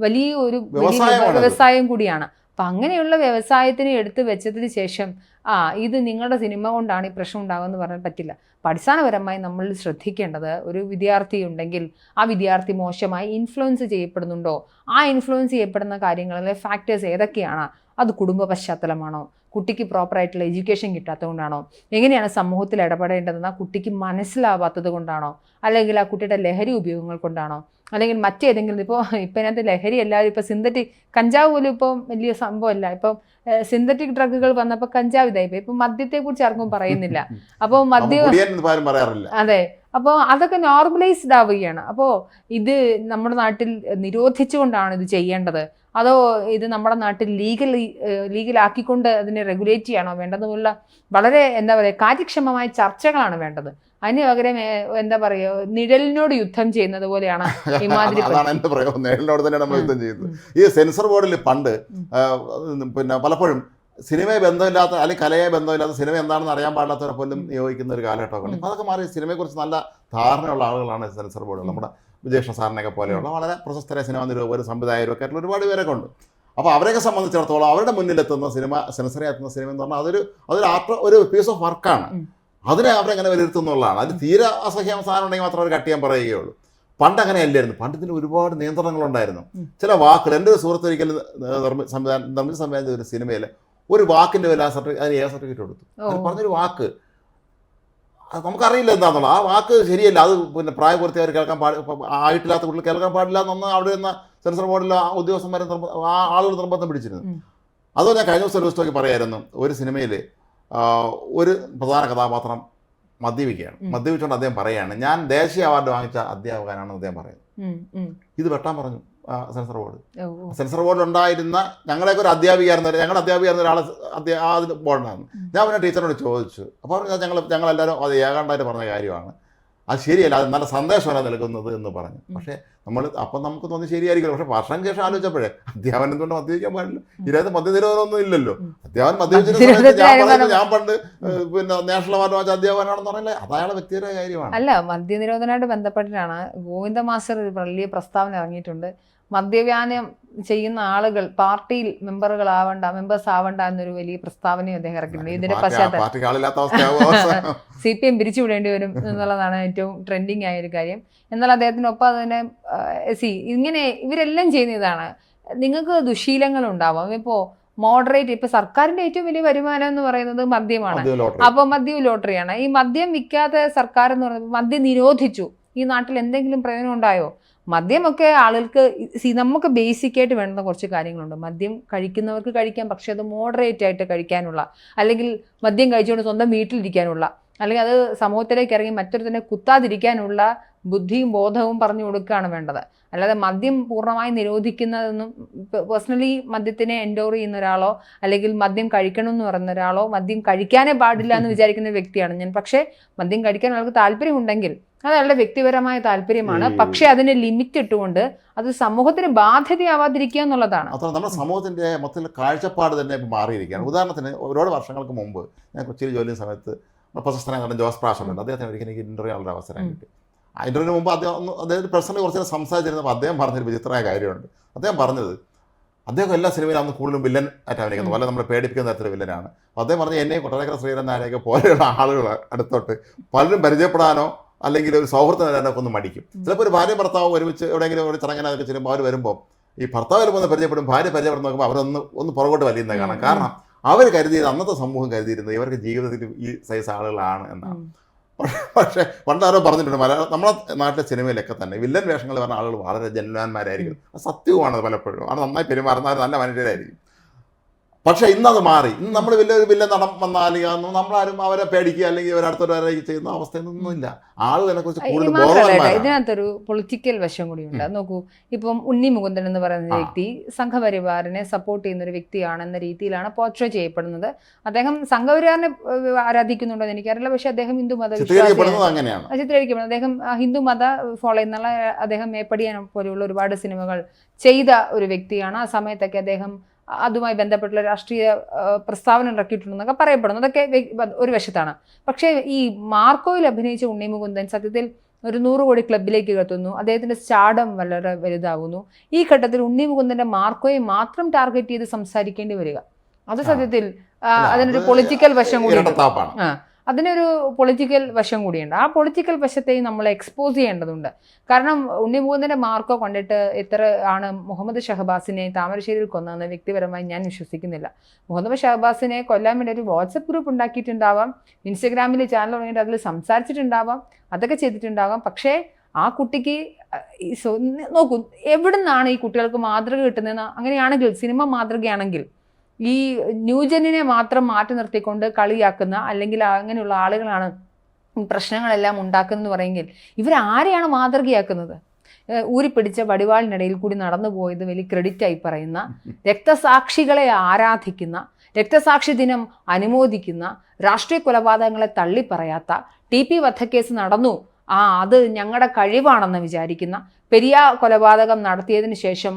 Speaker 2: വലിയ ഒരു വ്യവസായം കൂടിയാണ്. അപ്പം അങ്ങനെയുള്ള വ്യവസായത്തിന് എടുത്തു വെച്ചതിന് ശേഷം ഇത് നിങ്ങളുടെ സിനിമ കൊണ്ടാണ് ഈ പ്രശ്നം ഉണ്ടാകുമെന്ന് പറയാൻ പറ്റില്ല. അടിസ്ഥാനപരമായി നമ്മൾ ശ്രദ്ധിക്കേണ്ടത്, ഒരു വിദ്യാർത്ഥി ഉണ്ടെങ്കിൽ ആ വിദ്യാർത്ഥി മോശമായി ഇൻഫ്ലുവൻസ് ചെയ്യപ്പെടുന്നുണ്ടോ, ആ ഇൻഫ്ലുവൻസ് ചെയ്യപ്പെടുന്ന കാര്യങ്ങളിലെ ഫാക്ടേഴ്സ് ഏതൊക്കെയാണ്? അത് കുടുംബ പശ്ചാത്തലമാണോ, കുട്ടിക്ക് പ്രോപ്പറായിട്ടുള്ള എഡ്യൂക്കേഷൻ കിട്ടാത്തതുകൊണ്ടാണോ, എങ്ങനെയാണ് സമൂഹത്തിൽ ഇടപെടേണ്ടതെന്ന് ആ കുട്ടിക്ക് മനസ്സിലാവാത്തത് കൊണ്ടാണോ, അല്ലെങ്കിൽ ആ കുട്ടിയുടെ ലഹരി ഉപയോഗങ്ങൾ കൊണ്ടാണോ, അല്ലെങ്കിൽ മറ്റേതെങ്കിലും ഇപ്പോൾ ഇതിനകത്ത് ലഹരി എല്ലാവരും ഇപ്പോൾ സിന്തറ്റിക് കഞ്ചാവ് പോലും ഇപ്പോൾ വലിയ സംഭവമല്ല. ഇപ്പം സിന്തറ്റിക് ഡ്രഗുകൾ വന്നപ്പോൾ കഞ്ചാവ് ഇതായിപ്പോയി. ഇപ്പം മദ്യത്തെക്കുറിച്ച് ആർക്കും പറയുന്നില്ല. അപ്പോൾ അതെ, അപ്പോൾ അതൊക്കെ നോർമലൈസ്ഡ് ആവുകയാണ്. അപ്പോൾ ഇത് നമ്മുടെ നാട്ടിൽ നിരോധിച്ചുകൊണ്ടാണ് ഇത് ചെയ്യേണ്ടത്, അതോ ഇത് നമ്മുടെ നാട്ടിൽ ലീഗലാക്കിക്കൊണ്ട് അതിനെ റെഗുലേറ്റ് ചെയ്യണോ വേണ്ടതുള്ള വളരെ എന്താ പറയുക കാര്യക്ഷമമായ ചർച്ചകളാണ് വേണ്ടത്. അതിന് പകരം എന്താ പറയുക നിഴലിനോട് യുദ്ധം ചെയ്യുന്നത് പോലെയാണ് ഇമാതിരി.
Speaker 1: നിഴലിനോട് തന്നെയാണ് നമ്മൾ യുദ്ധം ചെയ്യുന്നത്. ഈ സെൻസർ ബോർഡിൽ പണ്ട് പിന്നെ പലപ്പോഴും സിനിമയെ ബന്ധമില്ലാത്ത അല്ലെങ്കിൽ കലയെ ബന്ധമില്ലാത്ത സിനിമ എന്താണെന്ന് അറിയാൻ പാടില്ലാത്തവരെ പോലും നിയോഗിക്കുന്ന ഒരു കാലഘട്ടമൊക്കെ ഉണ്ട്. അതൊക്കെ മാറി സിനിമയെക്കുറിച്ച് നല്ല ധാരണയുള്ള ആളുകളാണ് സെൻസർ ബോർഡ്. നമ്മുടെ വിജയകൃഷ്ണ സാറിനെയൊക്കെ പോലെയുള്ള വളരെ പ്രശസ്തരായ സിനിമ നിരൂപകരും സംവിധായകരും ഒക്കെ ആയിട്ടുള്ള ഒരുപാട് പേരൊക്കെ ഉണ്ട്. അപ്പോൾ അവരെയൊക്കെ സംബന്ധിച്ചിടത്തോളം അവരുടെ മുന്നിലെത്തുന്ന സിനിമ, സെൻസറി എത്തുന്ന സിനിമ എന്ന് പറഞ്ഞാൽ അതൊരു ഒരു പീസ് ഓഫ് വർക്കാണ്. അതിനെ അവരെങ്ങനെ വിലയിരുത്തുന്നുള്ളതാണ്. അത് തീരെ അസഹ്യം സാധനം ഉണ്ടെങ്കിൽ മാത്രം അവർ കട്ട് ചെയ്യാൻ പറയുകയുള്ളൂ. പണ്ട് അങ്ങനെ അല്ലായിരുന്നു. പണ്ട് ഇതിന് ഒരുപാട് നിയന്ത്രണങ്ങളുണ്ടായിരുന്നു. ചില വാക്കുകൾ, എൻ്റെ ഒരു സുഹൃത്ത് ഒരിക്കലും നിർമ്മിച്ച സംവിധാനം ഒരു സിനിമയിൽ ഒരു വാക്കിൻ്റെ വില അതിന് സർട്ടിഫിക്കറ്റ് കൊടുത്തു. അത് പറഞ്ഞൊരു വാക്ക് അത് നമുക്കറിയില്ല എന്താണെന്നുള്ളത്. ആ വാക്ക് ശരിയല്ല, അത് പിന്നെ പ്രായപൂർത്തിയവർ കേൾക്കാൻ ആയിട്ടില്ലാത്ത കുട്ടികൾ കേൾക്കാൻ പാടില്ല എന്നൊന്ന് അവിടെ നിന്ന് സെൻസർ ബോർഡിലെ ഉദ്യോഗസ്ഥന്മാരെ ആളുകൾ നിർബന്ധം പിടിച്ചിരുന്നു. അതോ ഞാൻ കഴിഞ്ഞ ദിവസം ഒരു പുസ്തകം പറയായിരുന്നു, ഒരു സിനിമയിൽ ഒരു പ്രധാന കഥാപാത്രം മദ്യപിച്ചുകൊണ്ട് അദ്ദേഹം പറയുകയാണ്, ഞാൻ ദേശീയ അവാർഡ് വാങ്ങിച്ച അധ്യാപകനാണെന്ന് അദ്ദേഹം പറയുന്നു. ഇത് വെട്ടാൻ പറഞ്ഞു. Censor board. സെൻസർ ബോർഡ് ഉണ്ടായിരുന്ന ഞങ്ങളെയൊക്കെ ഒരു അധ്യാപികയായിരുന്ന ഞങ്ങളുടെ അധ്യാപികയായിരുന്ന ഒരാൾ ആ ബോർഡിനാണ്. ഞാൻ പിന്നെ ടീച്ചറിനോട് ചോദിച്ചു. അപ്പോൾ ഞങ്ങളെല്ലാവരും അത് ഏകാണ്ടായിട്ട് പറഞ്ഞ കാര്യമാണ്, അത് ശരിയല്ല, അത് നല്ല സന്ദേശമല്ല നൽകുന്നത് എന്ന് പറഞ്ഞു. പക്ഷേ അപ്പം നമുക്ക് തോന്നി ശരിയായിരിക്കും. പക്ഷെ വർഷം ശേഷം ആലോചിച്ചപ്പോഴേ അധ്യാപനം എന്തുകൊണ്ട് മദ്യപിക്കാൻ പാടില്ല? ഇതിനകത്ത് മദ്യനിരോധനമൊന്നും ഇല്ലല്ലോ. അധ്യാപനം മദ്യപിച്ചിട്ട് ഞാൻ പണ്ട് പിന്നെ നാഷണൽ അവാർഡ് വാങ്ങിച്ച അധ്യാപകനാണെന്ന് പറഞ്ഞാൽ അത് അയാളെ വ്യക്തിപരമായ കാര്യമാണ്.
Speaker 2: അല്ല, മദ്യനിരോധനമായിട്ട് ബന്ധപ്പെട്ടിട്ടാണ് ഗോവിന്ദ മാസ്റ്റർ ഒരു വലിയ പ്രസ്താവന ഇറങ്ങിയിട്ടുണ്ട്. മദ്യപാനം ചെയ്യുന്ന ആളുകൾ പാർട്ടിയിൽ മെമ്പേഴ്സ് ആവണ്ട എന്നൊരു വലിയ പ്രസ്താവനയും അദ്ദേഹം ഇറക്കിയിട്ടുണ്ട്. ഇതിന്റെ പശ്ചാത്തലം CPM പിരിച്ചുവിടേണ്ടി വരും എന്നുള്ളതാണ് ഏറ്റവും ട്രെൻഡിങ് ആയ ഒരു കാര്യം. എന്നാൽ അദ്ദേഹത്തിനൊപ്പം അതിനെ ഇങ്ങനെ ഇവരെല്ലാം ചെയ്യുന്ന ഇതാണ്. നിങ്ങൾക്ക് ദുശീലങ്ങൾ ഉണ്ടാവാം. ഇപ്പോ മോഡറേറ്റ്, ഇപ്പൊ സർക്കാരിന്റെ ഏറ്റവും വലിയ വരുമാനം എന്ന് പറയുന്നത് മദ്യമാണ്. അപ്പൊ മദ്യവും ലോട്ടറിയാണ്. ഈ മദ്യം വിൽക്കാതെ സർക്കാർ എന്ന് പറയുന്നത് മദ്യം നിരോധിച്ചു. ഈ നാട്ടിൽ എന്തെങ്കിലും പ്രയോജനം ഉണ്ടായോ? മദ്യമൊക്കെ ആളുകൾക്ക് നമുക്ക് ബേസിക് ആയിട്ട് വേണ്ടുന്ന കുറച്ച് കാര്യങ്ങളുണ്ട്. മദ്യം കഴിക്കുന്നവർക്ക് കഴിക്കാം, പക്ഷെ അത് മോഡറേറ്റ് ആയിട്ട് കഴിക്കാനുള്ള, അല്ലെങ്കിൽ മദ്യം കഴിച്ചുകൊണ്ട് സ്വന്തം വീട്ടിലിരിക്കാനുള്ള, അല്ലെങ്കിൽ അത് സമൂഹത്തിലേക്ക് ഇറങ്ങി മറ്റൊരുത്തന്നെ കുത്താതിരിക്കാനുള്ള ബുദ്ധിയും ബോധവും പറഞ്ഞു കൊടുക്കുകയാണ് വേണ്ടത്. അല്ലാതെ മദ്യം പൂർണ്ണമായി നിരോധിക്കുന്നതൊന്നും, പേഴ്സണലി മദ്യത്തിനെ എൻഡോർ ചെയ്യുന്ന ഒരാളോ അല്ലെങ്കിൽ മദ്യം കഴിക്കണം എന്ന് പറയുന്ന ഒരാളോ മദ്യം കഴിക്കാനേ പാടില്ല എന്ന് വിചാരിക്കുന്ന വ്യക്തിയാണ് ഞാൻ. പക്ഷേ മദ്യം കഴിക്കാൻ ആൾക്ക് താല്പര്യമുണ്ടെങ്കിൽ അത് അയാളുടെ വ്യക്തിപരമായ താല്പര്യമാണ്. പക്ഷെ അതിന് ലിമിറ്റ് ഇട്ടുകൊണ്ട് അത് സമൂഹത്തിന് ബാധ്യതയാവാതിരിക്കുക എന്നുള്ളതാണ്.
Speaker 1: അത്ര നമ്മുടെ സമൂഹത്തിന്റെ മൊത്തത്തിൽ കാഴ്ചപ്പാട് തന്നെ മാറിയിരിക്കുകയാണ്. ഉദാഹരണത്തിന് ഒരുപാട് വർഷങ്ങൾക്ക് മുമ്പ് ഞാൻ കൊച്ചിയിൽ ജോലി ചെയ്യുന്ന സമയത്ത് പ്രശസ്തനായ നടൻ ജോസ് പ്രാഷുണ്ട്. അദ്ദേഹത്തിന് ഒരിക്കലും എനിക്ക് ഇന്റർവ്യൂ ആളുടെ അവസരം കിട്ടി. ആ ഇന്റർവ്യൂവിന് മുമ്പ് അദ്ദേഹം പേഴ്സണലി കുറച്ച് സംസാരിച്ചിരുന്നപ്പോൾ അദ്ദേഹം പറഞ്ഞൊരു വിചിത്രമായ കാര്യമുണ്ട്. അദ്ദേഹം പറഞ്ഞത് അദ്ദേഹം എല്ലാ സിനിമയിലും അന്ന് കൂടുതലും വില്ലൻ ആയിട്ട് അഭിനയിക്കുന്നത്, വല്ല നമ്മളെ പേടിപ്പിക്കുന്ന തരത്തിലുള്ള വില്ലനാണ്. അപ്പോൾ അദ്ദേഹം പറഞ്ഞ് എന്നെ കൊട്ടാരക്കര ശ്രീധരൻ നായരെയൊക്കെ പോലെയുള്ള ആളുകൾ അടുത്തോട്ട് പലരും പരിചയപ്പെടാനോ അല്ലെങ്കിൽ ഒരു സൗഹൃദം നേടാനൊക്കെ ഒന്ന് മടിക്കും. ചിലപ്പോൾ ഒരു ഭാര്യ ഭർത്താവ് ഒരുമിച്ച് എവിടെയെങ്കിലും ഒരു ചടങ്ങിനൊക്കെ ചെല്ലുമ്പോൾ അവർ വരുമ്പോൾ ഈ ഭർത്താവ് വരുമ്പോൾ ഒന്ന് പരിചയപ്പെടും, ഭാര്യ പരിചയപ്പെടുന്ന നോക്കുമ്പോൾ അവരൊന്ന് പുറകോട്ട് വലിയുന്നത് കാണാം. കാരണം അവർ കരുതിയത്, അന്നത്തെ സമൂഹം കരുതിയിരുന്നത് ഇവർക്ക് ജീവിതത്തിൽ ഈ സൈസ് ആളുകളാണ് എന്നാണ്. പക്ഷേ പണ്ടാരോ പറഞ്ഞിട്ടുണ്ട്, നമ്മളെ നാട്ടിലെ സിനിമയിലൊക്കെ തന്നെ വില്ലൻ വേഷങ്ങൾ പറഞ്ഞ ആളുകൾ വളരെ ജന്മന്മാരായിരിക്കും. അത് സത്യവുമാണ്. പലപ്പോഴും അത് നന്നായി പെരുമാറുന്നവർ നല്ല മനുഷ്യരായിരിക്കും. പക്ഷേ ഇന്നത് മാറി. ഇന്ന് നമ്മൾ വലിയൊരു വില്ലൻ നടൻ വന്നാൽ നമ്മളാരും അവരെ പേടിക്കുക അല്ലെങ്കിൽ അവരടുത്തൊരു ചെയ്യുന്ന അവസ്ഥയൊന്നുമില്ല. ആളുകളെ കുറിച്ച് കൂടുതൽ ബോധവാന്മാരാണ്.
Speaker 2: ഇതിനകത്തൊരു പൊളിറ്റിക്കൽ വശം കൂടിയുണ്ട്. നോക്കൂ, ഇപ്പം ഉണ്ണി മുകുന്ദൻ എന്ന് പറയുന്ന വ്യക്തി സംഘപരിവാറിനെ സപ്പോർട്ട് ചെയ്യുന്ന ഒരു വ്യക്തിയാണെന്ന രീതിയിലാണ് പോർട്രേ ചെയ്യപ്പെടുന്നത്. അദ്ദേഹം സംഘപരിവാറിനെ ആരാധിക്കുന്നുണ്ടോ എന്ന് എനിക്കറിയില്ല, പക്ഷെ അദ്ദേഹം ഹിന്ദു മത ചിത്രീകരിക്കപ്പെടുന്നത്. അദ്ദേഹം ഹിന്ദു മത ഫോളോ ചെയ്യുന്നുള്ള, അദ്ദേഹം മേപ്പടിയാൻ പോലെയുള്ള ഒരുപാട് സിനിമകൾ ചെയ്ത ഒരു വ്യക്തിയാണ്. ആ സമയത്തൊക്കെ അദ്ദേഹം അതുമായി ബന്ധപ്പെട്ടുള്ള രാഷ്ട്രീയ പ്രസ്താവന ഇറക്കിയിട്ടുണ്ടെന്നൊക്കെ പറയപ്പെടുന്നു. അതൊക്കെ ഒരു വശത്താണ്. പക്ഷേ ഈ മാർക്കോയിൽ അഭിനയിച്ച ഉണ്ണി മുകുന്ദൻ സത്യത്തിൽ ഒരു 100 കോടി ക്ലബിലേക്ക് എത്തുന്നു. അദ്ദേഹത്തിന്റെ സ്റ്റാർഡം വളരെ വലുതാകുന്നു. ഈ ഘട്ടത്തിൽ ഉണ്ണി മുകുന്ദന്റെ മാർക്കോയെ മാത്രം ടാർഗറ്റ് ചെയ്ത് സംസാരിക്കേണ്ടി വരിക, അത് സത്യത്തിൽ അതിനൊരു പൊളിറ്റിക്കൽ വശം കൂടി, അതിനൊരു പൊളിറ്റിക്കൽ വശം കൂടിയുണ്ട്. ആ പൊളിറ്റിക്കൽ വശത്തെയും നമ്മൾ എക്സ്പോസ് ചെയ്യേണ്ടതുണ്ട്. കാരണം ഉണ്ണി മുകുന്ദന്റെ മാർക്കോ കണ്ടിട്ട് എത്ര ആണ് മുഹമ്മദ് ഷഹബാസിനെ താമരശ്ശേരിയിൽ കൊന്നതെന്ന് വ്യക്തിപരമായി ഞാൻ വിശ്വസിക്കുന്നില്ല. മുഹമ്മദ് ഷഹബാസിനെ കൊല്ലാൻ വേണ്ടി ഒരു വാട്സപ്പ് ഗ്രൂപ്പ് ഉണ്ടാക്കിയിട്ടുണ്ടാവാം, ഇൻസ്റ്റഗ്രാമിൽ ചാനൽ തുടങ്ങിയിട്ട് അതിൽ സംസാരിച്ചിട്ടുണ്ടാവാം, അതൊക്കെ ചെയ്തിട്ടുണ്ടാവാം. പക്ഷേ ആ കുട്ടിക്ക് നോക്കൂ, എവിടെ നിന്നാണ് ഈ കുട്ടികൾക്ക് മാതൃക കിട്ടുന്നതെന്ന്. അങ്ങനെയാണെങ്കിൽ സിനിമ മാതൃകയാണെങ്കിൽ ഈ ന്യൂജനിനെ മാത്രം മാറ്റി നിർത്തിക്കൊണ്ട് കളിയാക്കുന്ന അല്ലെങ്കിൽ അങ്ങനെയുള്ള ആളുകളാണ് പ്രശ്നങ്ങളെല്ലാം ഉണ്ടാക്കുന്നതെന്ന് പറയുമെങ്കിൽ ഇവരാരെയാണ് മാതൃകയാക്കുന്നത്? ഊരിപ്പിടിച്ച വടിവാളിനിടയിൽ കൂടി നടന്നു പോയത് വലിയ ക്രെഡിറ്റായി പറയുന്ന, രക്തസാക്ഷികളെ ആരാധിക്കുന്ന, രക്തസാക്ഷി ദിനം അനുമോദിക്കുന്ന, രാഷ്ട്രീയ കൊലപാതകങ്ങളെ തള്ളിപ്പറയാത്ത, TP വധക്കേസ് നടന്നു, അത് ഞങ്ങളുടെ കഴിവാണെന്ന് വിചാരിക്കുന്ന, പെരിയ കൊലപാതകം നടത്തിയതിന് ശേഷം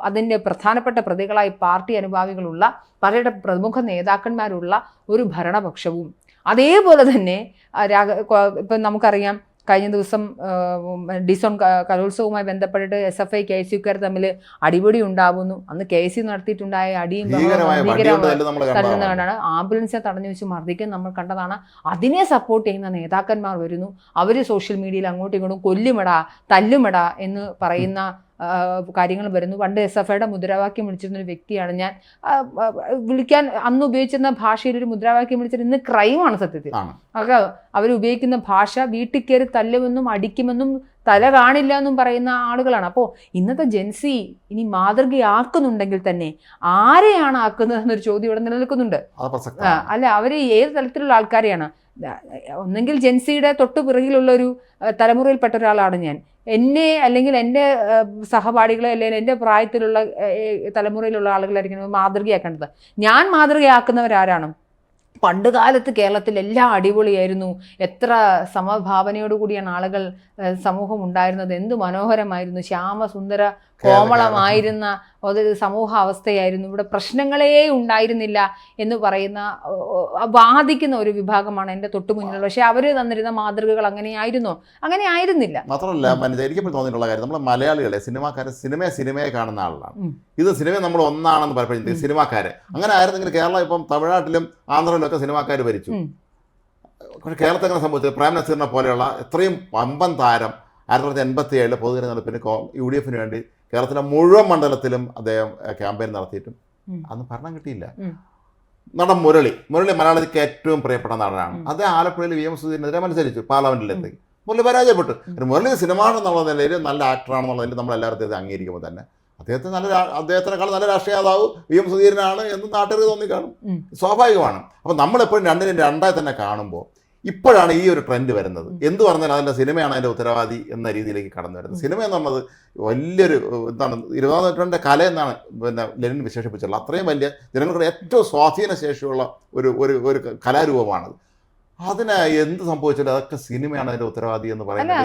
Speaker 2: അതിൻ്റെ പ്രധാനപ്പെട്ട പ്രതികളായി പാർട്ടി അനുഭാവികളുള്ള പലരുടെ പ്രമുഖ നേതാക്കന്മാരുള്ള ഒരു ഭരണപക്ഷവും, അതേപോലെ തന്നെ ഇപ്പം നമുക്കറിയാം കഴിഞ്ഞ ദിവസം ഡിസോൺ കലോത്സവവുമായി ബന്ധപ്പെട്ടിട്ട് SFI KSUക്കാർ തമ്മിൽ അടിപിടി ഉണ്ടാവുന്നു. അന്ന് KSU നടത്തിയിട്ടുണ്ടായ അടിയും തല്ലുന്നതാണ്, ആംബുലൻസിനെ തടഞ്ഞു വെച്ച് മർദ്ദിക്കാൻ നമ്മൾ കണ്ടതാണ്. അതിനെ സപ്പോർട്ട് ചെയ്യുന്ന നേതാക്കന്മാർ വരുന്നു. അവർ സോഷ്യൽ മീഡിയയിൽ അങ്ങോട്ടും ഇങ്ങോട്ടും കൊല്ലുമെടാ തല്ലുമെടാ എന്ന് പറയുന്ന കാര്യങ്ങൾ വരുന്നു. പണ്ട് SFIയുടെ മുദ്രാവാക്യം വിളിച്ചിരുന്ന ഒരു വ്യക്തിയാണ് ഞാൻ. വിളിക്കാൻ അന്ന് ഉപയോഗിച്ചിരുന്ന ഭാഷയിൽ ഒരു മുദ്രാവാക്യം വിളിച്ചിട്ട് ഇന്ന് ക്രൈമാണ് സത്യത്തിൽ. അവരുപയോഗിക്കുന്ന ഭാഷ വീട്ടിൽ കയറി തല്ലുമെന്നും അടിക്കുമെന്നും തല കാണില്ല എന്നും പറയുന്ന ആളുകളാണ്. അപ്പോൾ ഇന്നത്തെ ജെൻസി ഇനി മാതൃകയാക്കുന്നുണ്ടെങ്കിൽ തന്നെ ആരെയാണ് ആക്കുന്നത് എന്നൊരു ചോദ്യം ഇവിടെ നിലനിൽക്കുന്നുണ്ട്. അല്ല, അവർ ഏത് തലത്തിലുള്ള ആൾക്കാരെയാണ്? ഒന്നെങ്കിൽ ജെൻസിയുടെ തൊട്ടു പിറകിലുള്ളൊരു തലമുറയിൽപ്പെട്ട ഒരാളാണ് ഞാൻ. എന്നെ അല്ലെങ്കിൽ എൻ്റെ സഹപാഠികളെ അല്ലെങ്കിൽ എൻ്റെ പ്രായത്തിലുള്ള തലമുറയിലുള്ള ആളുകളായിരിക്കും മാതൃകയാക്കേണ്ടത്. ഞാൻ മാതൃകയാക്കുന്നവരാരാണ്? പണ്ട് കാലത്ത് കേരളത്തിൽ എല്ലാം അടിപൊളിയായിരുന്നു, എത്ര സമഭാവനയോടുകൂടിയാണ് ആളുകൾ സമൂഹം ഉണ്ടായിരുന്നത്, എന്ത് മനോഹരമായിരുന്നു, ശ്യാമസുന്ദര കോമളമായിരുന്ന ഒരു സമൂഹ അവസ്ഥയായിരുന്നു, ഇവിടെ പ്രശ്നങ്ങളേ ഉണ്ടായിരുന്നില്ല എന്ന് പറയുന്ന വാദിക്കുന്ന ഒരു വിഭാഗമാണ് എൻ്റെ തൊട്ടു മുന്നിലുള്ള. പക്ഷെ അവർ തന്നിരുന്ന മാതൃകകൾ അങ്ങനെയായിരുന്നോ? അങ്ങനെ ആയിരുന്നില്ല.
Speaker 1: മാത്രമല്ല എനിക്കിപ്പോൾ തോന്നിയിട്ടുള്ള കാര്യം, നമ്മൾ മലയാളികളെ സിനിമാക്കാരെ സിനിമയെ കാണുന്ന ആളാണ്. ഇത് സിനിമ നമ്മൾ ഒന്നാണെന്ന് പലപ്പോഴും സിനിമാക്കാരെ അങ്ങനെ ആയിരുന്നെങ്കിൽ കേരളം ഇപ്പം തമിഴ്നാട്ടിലും ആന്ധ്രയിലും ഒക്കെ സിനിമാക്കാർ ഭരിച്ചു. പക്ഷേ കേരളത്തിൽ അങ്ങനെ സംഭവിച്ചത് പ്രേം നസീറിനെ പോലെയുള്ള എത്രയും വമ്പൻ താരം 1987 പൊതു തിരഞ്ഞെടുപ്പിന് UDF വേണ്ടി കേരളത്തിലെ മുഴുവൻ മണ്ഡലത്തിലും അദ്ദേഹം ക്യാമ്പയിൻ നടത്തിയിട്ടും അന്ന് ഭരണം കിട്ടിയില്ല. നടൻ മുരളി മലയാളത്തിലേക്ക് ഏറ്റവും പ്രിയപ്പെട്ട നടനാണ്. അദ്ദേഹം ആലപ്പുഴയിൽ VM സുധീരനെതിരെ മത്സരിച്ചു, പാർലമെന്റിലെത്തി. മുരളി പരാജയപ്പെട്ടു. മുരളി സിനിമ എന്നുള്ള നിലയിൽ നല്ല ആക്ടറാണെന്നുള്ളതിൽ നമ്മൾ എല്ലാവരും അംഗീകരിക്കുമ്പോൾ തന്നെ അദ്ദേഹത്തിനേക്കാൾ നല്ല രാഷ്ട്രീയ നേതാവ് VM സുധീരനാണ് എന്ന് നാട്ടുകാർ തോന്നിക്കാണും. സ്വാഭാവികമാണ്. അപ്പം നമ്മളെപ്പോഴും രണ്ടിനും രണ്ടായി തന്നെ കാണുമ്പോൾ ഇപ്പോഴാണ് ഈ ഒരു ട്രെൻഡ് വരുന്നത്. എന്ത് പറഞ്ഞാൽ അതിൻ്റെ സിനിമയാണ് അതിൻ്റെ ഉത്തരവാദി എന്ന രീതിയിലേക്ക് കടന്നു വരുന്നത്. സിനിമ എന്ന് പറഞ്ഞത് വലിയൊരു എന്താണ് 20ാം നൂറ്റാണ്ടിൻ്റെ കല എന്നാണ് ലെനിൻ വിശേഷിപ്പിച്ചുള്ളത്. അത്രയും വലിയ ജനങ്ങളുടെ ഏറ്റവും സ്വാധീന ശേഷിയുള്ള ഒരു കലാരൂപമാണത്. അതിന് എന്ത് സംഭവിച്ചാലും അതൊക്കെ സിനിമയാണ് അതിന്റെ ഉത്തരവാദി എന്ന് പറയുന്നത്.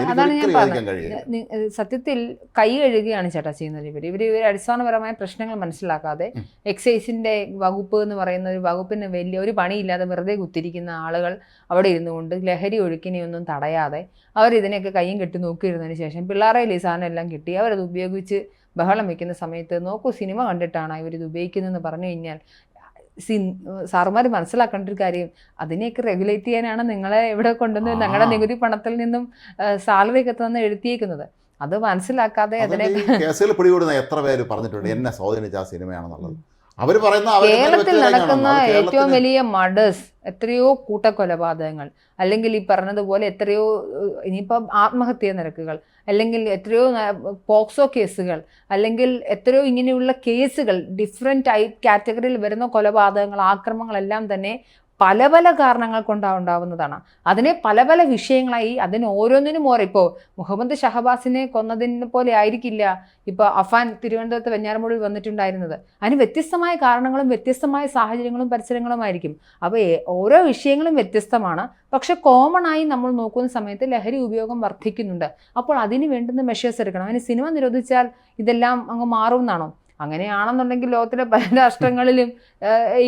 Speaker 2: സത്യത്തിൽ കൈ കഴുകുകയാണ് ചേട്ടാ ചെയ്യുന്നത്. ഇവർ അടിസ്ഥാനപരമായ പ്രശ്നങ്ങൾ മനസ്സിലാക്കാതെ എക്സൈസിന്റെ വകുപ്പ് എന്ന് പറയുന്ന ഒരു വകുപ്പിന് വലിയ ഒരു പണിയില്ലാതെ വെറുതെ കുത്തിരിക്കുന്ന ആളുകൾ അവിടെ ഇരുന്നുകൊണ്ട് ലഹരി ഒഴുക്കിനെയൊന്നും തടയാതെ അവരിതിനെയൊക്കെ കയ്യും കെട്ടി നോക്കിയിരുന്നതിന് ശേഷം പിള്ളേരെ ഈ സാധനം എല്ലാം കിട്ടി അവരത് ഉപയോഗിച്ച് ബഹളം വയ്ക്കുന്ന സമയത്ത് നോക്കൂ സിനിമ കണ്ടിട്ടാണ് ഇവരിത് ഉപയോഗിക്കുന്നതെന്ന് പറഞ്ഞു കഴിഞ്ഞാൽ സാറുമാർ മനസ്സിലാക്കേണ്ട ഒരു കാര്യം, അതിനെയൊക്കെ റെഗുലേറ്റ് ചെയ്യാനാണ് നിങ്ങളെ ഇവിടെ കൊണ്ടുവന്ന് ഞങ്ങളുടെ നികുതി പണത്തിൽ നിന്നും സാലറി ഒക്കെ തന്നെ എഴുതിയേക്കുന്നത്. അത് മനസ്സിലാക്കാതെ അതിനെ
Speaker 1: കേസുകൾ പിടികൂടുന്ന എത്ര പേര് പറഞ്ഞിട്ടുണ്ട് എന്നെ സ്വാധീനിച്ച ആ സിനിമയാണെന്നുള്ളത്. അവർ പറയുന്ന
Speaker 2: കേരളത്തിൽ നടക്കുന്ന ഏറ്റവും വലിയ മർഡേഴ്സ്, എത്രയോ കൂട്ടക്കൊലപാതകങ്ങൾ, അല്ലെങ്കിൽ ഈ പറഞ്ഞതുപോലെ എത്രയോ ഇനിയിപ്പം ആത്മഹത്യാ നിരക്കുകൾ, അല്ലെങ്കിൽ എത്രയോ പോക്സോ കേസുകൾ, അല്ലെങ്കിൽ എത്രയോ ഇങ്ങനെയുള്ള കേസുകൾ ഡിഫറെൻറ്റ് ടൈപ്പ് കാറ്റഗറിയിൽ വരുന്ന കൊലപാതകങ്ങൾ, ആക്രമണങ്ങളെല്ലാം തന്നെ പല പല കാരണങ്ങൾ കൊണ്ടുണ്ടാവുന്നതാണ്. അതിനെ പല പല വിഷയങ്ങളായി അതിന് ഓരോന്നിനും ഓരോ, ഇപ്പോൾ മുഹമ്മദ് ഷഹബാസിനെ കൊന്നതിനെ പോലെ ആയിരിക്കില്ല ഇപ്പോൾ അഫാൻ തിരുവനന്തപുരത്ത് വെഞ്ഞാറമൂടിൽ വന്നിട്ടുണ്ടായിരുന്നത്. അതിന് വ്യത്യസ്തമായ കാരണങ്ങളും വ്യത്യസ്തമായ സാഹചര്യങ്ങളും പരിസരങ്ങളുമായിരിക്കും. അപ്പോൾ ഓരോ വിഷയങ്ങളും വ്യത്യസ്തമാണ്. പക്ഷെ കോമൺ ആയി നമ്മൾ നോക്കുന്ന സമയത്ത് ലഹരി ഉപയോഗം വർദ്ധിക്കുന്നുണ്ട്. അപ്പോൾ അതിന് വേണ്ടുന്ന മെഷേഴ്സ് എടുക്കണം. അതിന് സിനിമ നിരോധിച്ചാൽ ഇതെല്ലാം അങ്ങ് മാറുമെന്നാണോ? അങ്ങനെയാണെന്നുണ്ടെങ്കിൽ ലോകത്തിലെ പല രാഷ്ട്രങ്ങളിലും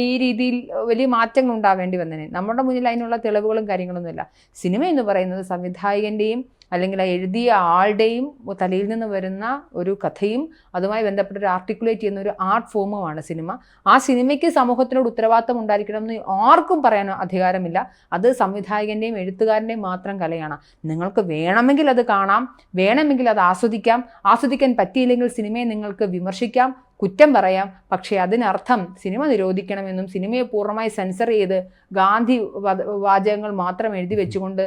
Speaker 2: ഈ രീതിയിൽ വലിയ മാറ്റങ്ങൾ ഉണ്ടാവേണ്ടി വന്നേനെ. നമ്മുടെ മുന്നിൽ അതിനുള്ള തെളിവുകളും കാര്യങ്ങളൊന്നുമില്ല. സിനിമ എന്ന് പറയുന്നത് സംവിധായകൻ്റെയും അല്ലെങ്കിൽ ആ എഴുതിയ ആളുടെയും തലയിൽ നിന്ന് വരുന്ന ഒരു കഥയും അതുമായി ബന്ധപ്പെട്ട ഒരു ആർട്ടിക്കുലേറ്റ് ചെയ്യുന്ന ഒരു ആർട്ട് ഫോമുമാണ് സിനിമ. ആ സിനിമയ്ക്ക് സമൂഹത്തിനോട് ഉത്തരവാദിത്തം ഉണ്ടായിരിക്കണം എന്ന് ആർക്കും പറയാൻ അധികാരമില്ല. അത് സംവിധായകൻ്റെയും എഴുത്തുകാരൻ്റെയും മാത്രം കലയാണ്. നിങ്ങൾക്ക് വേണമെങ്കിൽ അത് കാണാം, വേണമെങ്കിൽ അത് ആസ്വദിക്കാൻ പറ്റിയില്ലെങ്കിൽ സിനിമയെ നിങ്ങൾക്ക് വിമർശിക്കാം, കുറ്റം പറയാം. പക്ഷേ അതിനർത്ഥം സിനിമ നിരോധിക്കണമെന്നും സിനിമയെ പൂർണ്ണമായി സെൻസർ ചെയ്ത് ഗാന്ധി വാചകങ്ങൾ മാത്രം എഴുതി വെച്ചുകൊണ്ട്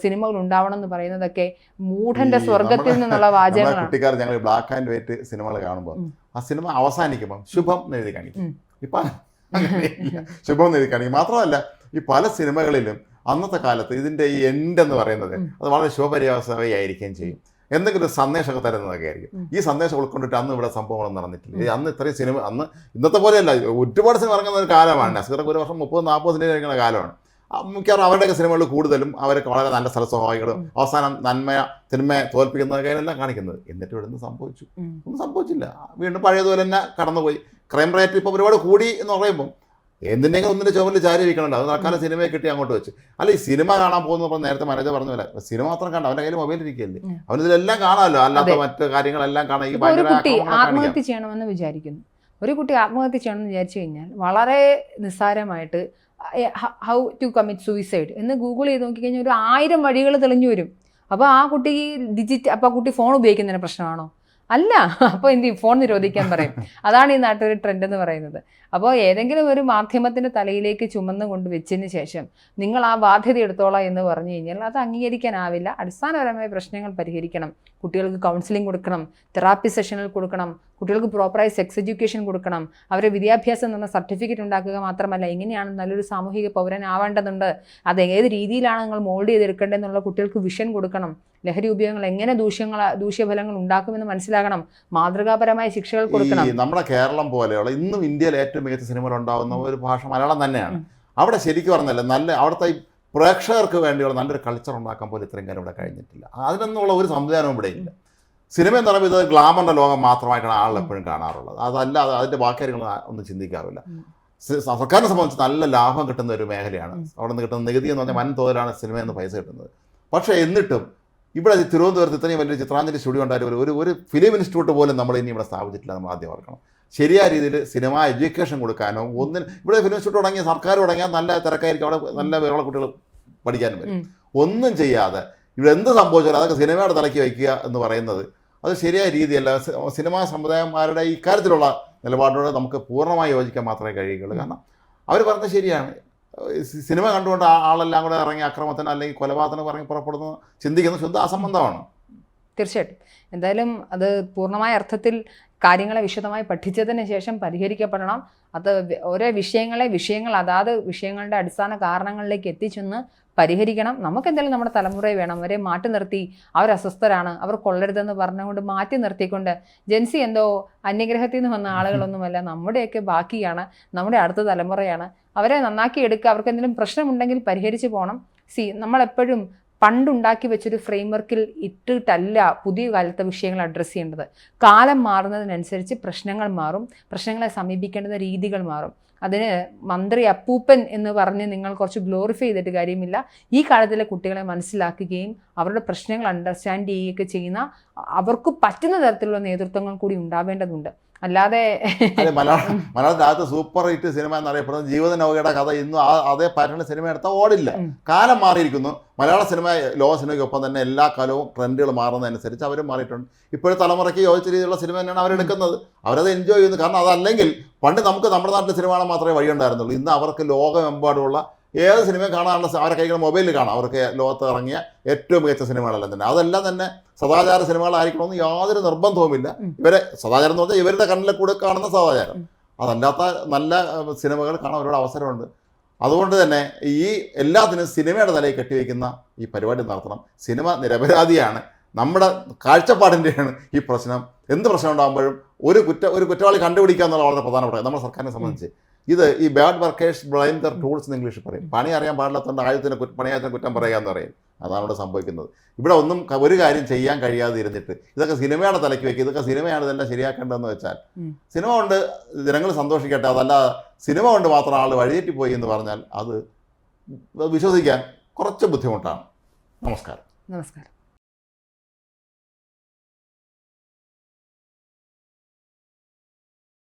Speaker 2: സിനിമകൾ ഉണ്ടാവണം എന്ന് പറയുന്നതൊക്കെ മൂഢന്റെ സ്വർഗത്തിൽ നിന്നുള്ള വാചകങ്ങളാണ്.
Speaker 1: കുട്ടിക്കാലത്ത് ഞങ്ങൾ ബ്ലാക്ക് ആൻഡ് വൈറ്റ് സിനിമകൾ കാണുമ്പോൾ ആ സിനിമ അവസാനിക്കുമ്പോൾ ശുഭം എഴുതി കാണിക്കും. ഇപ്പൊ ശുഭം എഴുതി കാണിക്കും. മാത്രമല്ല ഈ പല സിനിമകളിലും അന്നത്തെ കാലത്ത് ഇതിന്റെ ഈ എൻഡ് എന്ന് പറയുന്നത് അത് വളരെ ശുഭപര്യാസമായിരിക്കുകയും ചെയ്യും. എന്തെങ്കിലും സന്ദേശമൊക്കെ തരുന്നതൊക്കെ ആയിരിക്കും. ഈ സന്ദേശം ഉൾക്കൊണ്ടിട്ട് അന്ന് ഇവിടെ സംഭവങ്ങളൊന്നും നടന്നിട്ടില്ല. അന്ന് ഇത്രയും സിനിമ അന്ന് ഇന്നത്തെ പോലെയല്ല, ഒരുപാട് സിനിമ ഇറങ്ങുന്ന ഒരു കാലമാണ്. നസീറൊക്കെ ഒരു വർഷം 30-40 സിനിമ ഇറങ്ങുന്ന കാലമാണ്. മിക്കവാറും അവരുടെയൊക്കെ സിനിമകൾ കൂടുതലും അവരൊക്കെ വളരെ നല്ല സ്ഥലസ്വഭാവികളും അവസാനം സിനിമയെ തോൽപ്പിക്കുന്നതൊക്കെ എല്ലാം കാണിക്കുന്നത്. എന്നിട്ട് ഇവിടെ നിന്ന് സംഭവിച്ചു? ഒന്നും സംഭവിച്ചില്ല. വീണ്ടും പഴയതുപോലെ തന്നെ കടന്നുപോയി. ക്രൈം റേറ്റ് ഇപ്പോൾ ഒരുപാട് കൂടി എന്ന് പറയുമ്പോൾ എന്തിനെങ്കിലും ഒന്നിൻ്റെ ചുമലിൽ ചാരി വയ്ക്കണമല്ലോ. അത് തൽക്കാലം സിനിമയെ കിട്ടി അങ്ങോട്ട് വെച്ച്. അല്ല ഈ സിനിമ കാണാൻ പോകുന്ന നേരത്തെ മാനേജർ പറഞ്ഞ പോലെ സിനിമ മാത്രം കണ്ട അവൻ്റെ കയ്യിൽ മൊബൈൽ ഇരിക്കുകയല്ലേ, അവനിതിലെല്ലാം കാണാമല്ലോ. അല്ലാത്ത മറ്റു കാര്യങ്ങളെല്ലാം കാണാം. ഈ
Speaker 2: ആത്മഹത്യ ചെയ്യണമെന്ന് വിചാരിക്കുന്നു. ഒരു കുട്ടി ആത്മഹത്യ ചെയ്യണമെന്ന് വിചാരിച്ചു കഴിഞ്ഞാൽ വളരെ നിസ്സാരമായിട്ട് ഹൗ ടു കമ്മിറ്റ് സൂയിസൈഡ് എന്ന് ഗൂഗിൾ ചെയ്ത് നോക്കിക്കഴിഞ്ഞാൽ ഒരു 1000 വഴികൾ തെളിഞ്ഞു വരും. അപ്പോൾ ആ കുട്ടി അപ്പോൾ കുട്ടി ഫോൺ ഉപയോഗിക്കുന്നതിന് പ്രശ്നമാണോ? അല്ല. അപ്പോൾ എന്ത് ചെയ്യും? ഫോൺ നിരോധിക്കാൻ പറയും. അതാണ് ഈ നാട്ടിലൊരു ട്രെൻഡ് എന്ന് പറയുന്നത്. അപ്പോൾ ഏതെങ്കിലും ഒരു മാധ്യമത്തിൻ്റെ തലയിലേക്ക് ചുമന്ന് കൊണ്ട് വെച്ചതിന് ശേഷം നിങ്ങൾ ആ ബാധ്യത എടുത്തോളാം എന്ന് പറഞ്ഞു കഴിഞ്ഞാൽ അത് അംഗീകരിക്കാനാവില്ല. അടിസ്ഥാനപരമായ പ്രശ്നങ്ങൾ പരിഹരിക്കണം. കുട്ടികൾക്ക് കൗൺസിലിംഗ് കൊടുക്കണം, തെറാപ്പി സെഷനുകൾ കൊടുക്കണം, കുട്ടികൾക്ക് പ്രോപ്പറായി സെക്സ് എഡ്യൂക്കേഷൻ കൊടുക്കണം, അവരെ വിദ്യാഭ്യാസം എന്ന സർട്ടിഫിക്കറ്റ് ഉണ്ടാക്കുക മാത്രമല്ല എങ്ങനെയാണ് നല്ലൊരു സാമൂഹിക പൗരനാവേണ്ടതുണ്ട്, അത് ഏത് രീതിയിലാണ് നിങ്ങൾ മോൾഡ് ചെയ്തെടുക്കേണ്ടതെന്നുള്ള കുട്ടികൾക്ക് വിഷൻ കൊടുക്കണം, ലഹരി ഉപയോഗങ്ങൾ എങ്ങനെ ദൂഷ്യഫലങ്ങൾ ഉണ്ടാക്കുമെന്ന് മനസ്സിലാകണം, മാതൃകാപരമായ ശിക്ഷകൾ കൊടുക്കണം.
Speaker 1: നമ്മുടെ കേരളം പോലെയുള്ള ഇന്നും ഇന്ത്യയിൽ ഏറ്റവും മികച്ച സിനിമകൾ ഉണ്ടാകുന്ന ഒരു ഭാഷ മലയാളം തന്നെയാണ്. അവിടെ ശരിക്കും പറഞ്ഞല്ല നല്ല അവിടുത്തെ പ്രേക്ഷകർക്ക് വേണ്ടിയുള്ള നല്ലൊരു കൾച്ചർ ഉണ്ടാക്കാൻ പോലും ഇത്രയും കാലം ഇവിടെ കഴിഞ്ഞിട്ടില്ല. അതിനൊന്നുള്ള ഒരു സംവിധാനവും ഇവിടെ ഇല്ല. സിനിമ എന്ന് പറയുമ്പോൾ ഇത് ഗ്ലാമറിൻ്റെ ലോകം മാത്രമായിട്ടാണ് ആളുകൾ എപ്പോഴും കാണാറുള്ളത്. അതല്ലാതെ അതിൻ്റെ ബാക്കി കാര്യങ്ങൾ ഒന്നും ചിന്തിക്കാറില്ല. സർക്കാരിനെ സംബന്ധിച്ച് നല്ല ലാഭം കിട്ടുന്ന ഒരു മേഖലയാണ്. അവിടെ നിന്ന് കിട്ടുന്ന നികുതി എന്ന് പറഞ്ഞാൽ വൻതോതിലാണ് സിനിമയിൽ നിന്ന് പൈസ കിട്ടുന്നത്. പക്ഷേ എന്നിട്ടും ഇവിടെ തിരുവനന്തപുരത്ത് ഇത്രയും വലിയ ചിത്രാഞ്ജലി സ്റ്റുഡിയോ ഉണ്ടായിട്ട് ഒരു ഫിലിം ഇൻസ്റ്റിറ്റ്യൂട്ട് പോലും നമ്മൾ ഇനി ഇവിടെ സ്ഥാപിച്ചിട്ടില്ല. നമ്മൾ ആദ്യം ഓർക്കണം. ശരിയായ രീതിയിൽ സിനിമ എഡ്യൂക്കേഷൻ കൊടുക്കാനോ ഇവിടെ ഫിലിം ഇൻസ്റ്റിറ്റ്യൂട്ട് തുടങ്ങിയ സർക്കാർ തുടങ്ങിയാൽ നല്ല തിരക്കായിരിക്കും, അവിടെ നല്ല വേറെ കുട്ടികൾ പഠിക്കാനും വരും. ഒന്നും ചെയ്യാതെ ഇവിടെ എന്ത് സംഭവിച്ചാലും അതൊക്കെ സിനിമയുടെ തലയ്ക്ക് വയ്ക്കുക എന്ന് പറയുന്നത് അത് ശരിയായ രീതിയല്ല. സിനിമാ സമുദായന്മാരുടെ ഇക്കാര്യത്തിലുള്ള നിലപാടിനോട് നമുക്ക് പൂർണ്ണമായി യോജിക്കാൻ മാത്രമേ കഴിയുകയുള്ളൂ. കാരണം അവർ പറഞ്ഞത് ശരിയാണ്. സിനിമ കണ്ടുകൊണ്ട് ആളെല്ലാം കൂടെ ഇറങ്ങി അക്രമത്തിന് അല്ലെങ്കിൽ കൊലപാതകം ഇറങ്ങി പുറപ്പെടുന്നു ചിന്തിക്കുന്നത് ശുദ്ധ അസംബന്ധമാണ്.
Speaker 2: തീർച്ചയായിട്ടും. എന്തായാലും അത് പൂർണ്ണമായ അർത്ഥത്തിൽ കാര്യങ്ങളെ വിശദമായി പഠിച്ചതിന് ശേഷം പരിഹരിക്കപ്പെടണം. അത് ഓരോ വിഷയങ്ങൾ അതാത് വിഷയങ്ങളുടെ അടിസ്ഥാന കാരണങ്ങളിലേക്ക് എത്തിച്ചെന്ന് പരിഹരിക്കണം. നമുക്കെന്തായാലും നമ്മുടെ തലമുറയെ വേണം. അവരെ മാറ്റി നിർത്തി അവർ അസ്വസ്ഥരാണ്, അവർ കൊള്ളരുതെന്ന് പറഞ്ഞുകൊണ്ട് മാറ്റി നിർത്തിക്കൊണ്ട് ജൻസി എന്തോ അന്യഗ്രഹത്തിൽ നിന്ന് വന്ന ആളുകളൊന്നുമല്ല, നമ്മുടെയൊക്കെ ബാക്കിയാണ്, നമ്മുടെ അടുത്ത തലമുറയാണ്. അവരെ നന്നാക്കി എടുക്കുക. അവർക്ക് എന്തെങ്കിലും പ്രശ്നമുണ്ടെങ്കിൽ പരിഹരിച്ച് പോകണം. നമ്മളെപ്പോഴും പണ്ടുണ്ടാക്കി വെച്ചൊരു ഫ്രെയിംവർക്കിൽ ഇട്ടിട്ടല്ല പുതിയ കാലത്തെ വിഷയങ്ങൾ അഡ്രസ്സ് ചെയ്യേണ്ടത്. കാലം മാറുന്നതിനനുസരിച്ച് പ്രശ്നങ്ങൾ മാറും, പ്രശ്നങ്ങളെ സമീപിക്കേണ്ടുന്ന രീതികൾ മാറും. അതിന് മന്ത്രി അപ്പൂപ്പൻ എന്ന് പറഞ്ഞ് നിങ്ങൾ കുറച്ച് ഗ്ലോറിഫൈ ചെയ്തിട്ട് കാര്യമില്ല. ഈ കാലത്തിലെ കുട്ടികളെ മനസ്സിലാക്കുകയും അവരുടെ പ്രശ്നങ്ങൾ അണ്ടർസ്റ്റാൻഡ് ചെയ്യുകയൊക്കെ ചെയ്യുന്ന അവർക്ക് പറ്റുന്ന തരത്തിലുള്ള നേതൃത്വങ്ങൾ കൂടി ഉണ്ടാവേണ്ടതുണ്ട്. അല്ലാതെ
Speaker 1: മലയാളത്തിൽ ആദ്യത്തെ സൂപ്പർ ഹിറ്റ് സിനിമ എന്നറിയപ്പെടുന്ന ജീവിത നൗകയുടെ കഥ ഇന്നും അതേ പാറ്റേണിൽ സിനിമ എടുത്താൽ ഓടില്ല. കാലം മാറിയിരിക്കുന്നു. മലയാള സിനിമ ലോക സിനിമയ്ക്കൊപ്പം തന്നെ എല്ലാ കാലവും ട്രെൻഡുകൾ മാറുന്നതനുസരിച്ച് അവരും മാറിയിട്ടുണ്ട്. ഇപ്പോഴത്തെ തലമുറയ്ക്ക് യോജിച്ച രീതിയിലുള്ള സിനിമ തന്നെയാണ് അവരെടുക്കുന്നത്. അവരത് എൻജോയ് ചെയ്യുന്നു. കാരണം അതല്ലെങ്കിൽ പണ്ട് നമുക്ക് നമ്മുടെ നാട്ടിലെ സിനിമ കാണാൻ മാത്രമേ വഴിയുണ്ടായിരുന്നുള്ളൂ. ഇന്ന് അവർക്ക് ലോകമെമ്പാടുമുള്ള ഏത് സിനിമയും കാണാനുള്ള അവരെ കൈകൾ മൊബൈലിൽ കാണാം. അവർക്ക് ലോകത്ത് ഇറങ്ങിയ ഏറ്റവും മികച്ച സിനിമകളെല്ലാം തന്നെ അതെല്ലാം തന്നെ സദാചാര സിനിമകളായിരിക്കണമെന്ന് യാതൊരു നിർബന്ധവുമില്ല. ഇവരെ സദാചാരം എന്ന് പറഞ്ഞാൽ ഇവരുടെ കണ്ണിലെ കൂടെ കാണുന്ന സദാചാരം. അതല്ലാത്ത നല്ല സിനിമകൾ കാണാൻ ഒരുപാട് അവസരമുണ്ട്. അതുകൊണ്ട് തന്നെ ഈ എല്ലാത്തിനും സിനിമയുടെ തലയിൽ കെട്ടിവെക്കുന്ന ഈ പരിപാടി നടത്തണം. സിനിമ നിരപരാധിയാണ്. നമ്മുടെ കാഴ്ചപ്പാടിൻ്റെയാണ് ഈ പ്രശ്നം. എന്ത് പ്രശ്നം ഉണ്ടാകുമ്പോഴും ഒരു കുറ്റവാളി കണ്ടുപിടിക്കുക എന്നുള്ള വളരെ പ്രധാനപ്പെട്ട നമ്മുടെ സർക്കാരിനെ സംബന്ധിച്ച് ഇത് ഈ bad workers blame there tools എന്ന് ഇംഗ്ലീഷിൽ പറയും. പണി അറിയാൻ പാടില്ലാത്തതുകൊണ്ട് പണിയായതിനെ കുറ്റം പറയുക എന്ന് പറയും. അതാണ് ഇവിടെ സംഭവിക്കുന്നത്. ഇവിടെ ഒന്നും ഒരു കാര്യം ചെയ്യാൻ കഴിയാതെ ഇരുന്നിട്ട് ഇതൊക്കെ സിനിമയുടെ തലയ്ക്ക് വയ്ക്കുക, ഇതൊക്കെ സിനിമയാണ് ഇതെല്ലാം ശരിയാക്കേണ്ടതെന്ന് വെച്ചാൽ സിനിമ കൊണ്ട് ജനങ്ങൾ സന്തോഷിക്കട്ടെ, അതല്ല സിനിമ കൊണ്ട് മാത്രം ആൾ വഴിയേറ്റിപ്പോയി എന്ന് പറഞ്ഞാൽ അത് വിശ്വസിക്കാൻ കുറച്ച് ബുദ്ധിമുട്ടാണ്. നമസ്കാരം.